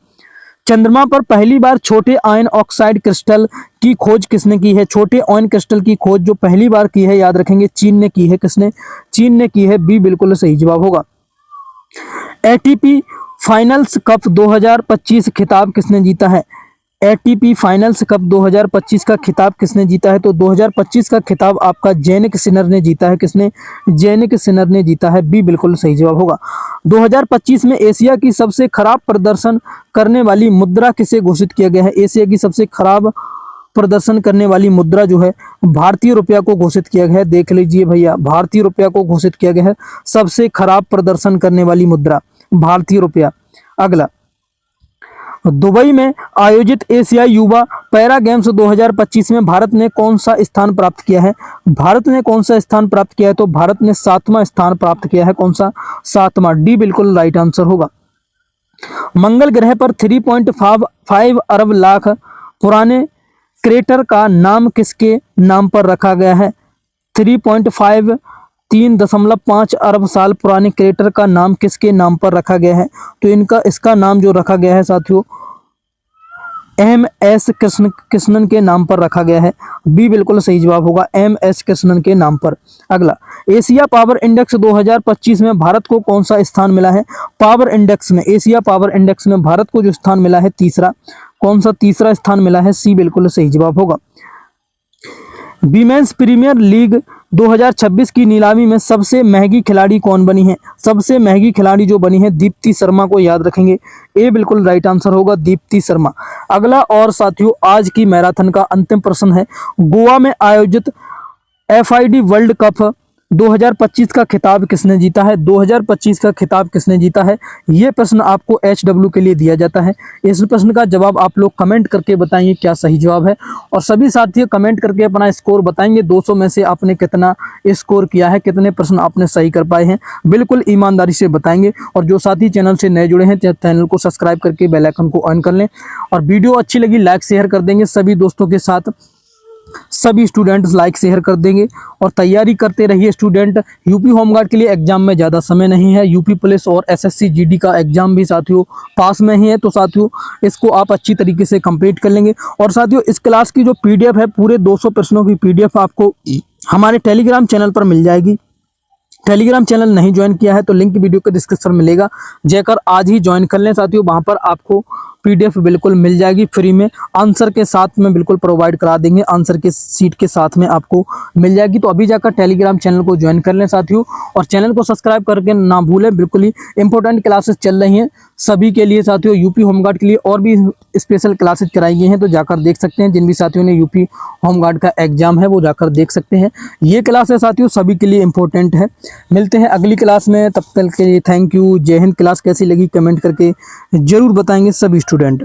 चंद्रमा पर पहली बार छोटे आयन ऑक्साइड क्रिस्टल की खोज किसने की है? छोटे आयन क्रिस्टल की खोज जो पहली बार की है, याद रखेंगे, चीन ने की है। किसने? चीन ने की है। बी बिल्कुल सही जवाब होगा। एटीपी फाइनल्स कप 2025 खिताब किसने जीता है? एटीपी फाइनल्स कप 2025 का खिताब किसने जीता है? तो 2025 का खिताब आपका जैनिक सिनर ने जीता है। किसने? जैनिक सिनर ने जीता है। बी बिल्कुल सही जवाब होगा। 2025 में एशिया की सबसे खराब प्रदर्शन करने वाली मुद्रा किसे घोषित किया गया है? एशिया की सबसे खराब प्रदर्शन करने वाली मुद्रा जो है भारतीय रुपया को घोषित किया गया है। देख लीजिए भैया, भारतीय रुपया को घोषित किया गया है सबसे खराब प्रदर्शन करने वाली मुद्रा, भारतीय रुपया। अगला, दुबई में आयोजित एशियाई युवा पैरा गेम्स 2025 में भारत ने कौन सा स्थान प्राप्त किया है? भारत ने कौन सा स्थान प्राप्त किया है? तो भारत ने 7वां स्थान प्राप्त किया है। कौन सा? 7वां। डी बिल्कुल राइट आंसर होगा। मंगल ग्रह पर 3.5 अरब लाख पुराने क्रेटर का नाम किसके नाम पर रखा गया है? 3.5 अरब साल पुराने क्रेटर का नाम किसके नाम पर रखा गया है? तो इसका नाम जो रखा गया है साथियों, एम.एस. कृष्णन के नाम पर रखा गया है। बी बिल्कुल सही जवाब होगा, एम.एस. कृष्णन के नाम पर। अगला, एशिया पावर इंडेक्स 2025 में भारत को कौन सा स्थान मिला है? पावर इंडेक्स में, एशिया पावर इंडेक्स में भारत को जो स्थान मिला है, तीसरा। कौन सा? तीसरा स्थान मिला है। सी बिल्कुल सही जवाब होगा। वीमेंस प्रीमियर लीग 2026 की नीलामी में सबसे महंगी खिलाड़ी कौन बनी है? सबसे महंगी खिलाड़ी जो बनी है दीप्ति शर्मा को, याद रखेंगे। ए बिल्कुल राइट आंसर होगा, दीप्ति शर्मा। अगला और साथियों, आज की मैराथन का अंतिम प्रश्न है, गोवा में आयोजित FID वर्ल्ड कप 2025 का खिताब किसने जीता है? 2025 का खिताब किसने जीता है? ये प्रश्न आपको HW के लिए दिया जाता है। इस प्रश्न का जवाब आप लोग कमेंट करके बताएंगे क्या सही जवाब है, और सभी साथी कमेंट करके अपना स्कोर बताएंगे। 200 में से आपने कितना स्कोर किया है, कितने प्रश्न आपने सही कर पाए हैं, बिल्कुल ईमानदारी से बताएंगे। और जो साथी चैनल से नए जुड़े हैं, चैनल को सब्सक्राइब करके बेल आइकन को ऑन कर लें, और वीडियो अच्छी लगी लाइक शेयर कर देंगे सभी दोस्तों के साथ। सभी स्टूडेंट्स लाइक शेयर कर देंगे, और तैयारी करते रहिए स्टूडेंट। यूपी होमगार्ड के लिए एग्जाम में ज़्यादा समय नहीं है। यूपी पुलिस और SSC GD का एग्जाम भी साथियों पास में ही है, तो साथियों इसको आप अच्छी तरीके से कंप्लीट कर लेंगे। और साथियों इस क्लास की जो PDF है, पूरे 200 प्रश्नों की PDF आपको हमारे टेलीग्राम चैनल पर मिल जाएगी। टेलीग्राम चैनल नहीं ज्वाइन किया है तो लिंक वीडियो के डिस्क्रिप्शन में मिलेगा, जाकर आज ही ज्वाइन कर लें साथियों। वहाँ पर आपको PDF बिल्कुल मिल जाएगी फ्री में, आंसर के साथ में बिल्कुल प्रोवाइड करा देंगे, आंसर के सीट के साथ में आपको मिल जाएगी। तो अभी जाकर टेलीग्राम चैनल को ज्वाइन कर लें साथियों, और चैनल को सब्सक्राइब करके ना भूलें। बिल्कुल ही इंपॉर्टेंट क्लासेस चल रही हैं सभी के लिए साथियों। यूपी होमगार्ड के लिए और भी स्पेशल क्लासेस कराई गई हैं, तो जाकर देख सकते हैं। जिन भी साथियों ने यूपी होमगार्ड का एग्जाम है वो जाकर देख सकते हैं। ये क्लास है साथियों सभी के लिए इंपॉर्टेंट है। मिलते हैं अगली क्लास में, तब तक के लिए थैंक यू, जय हिंद। क्लास कैसी लगी कमेंट करके जरूर बताएंगे सभी स्टूडेंट।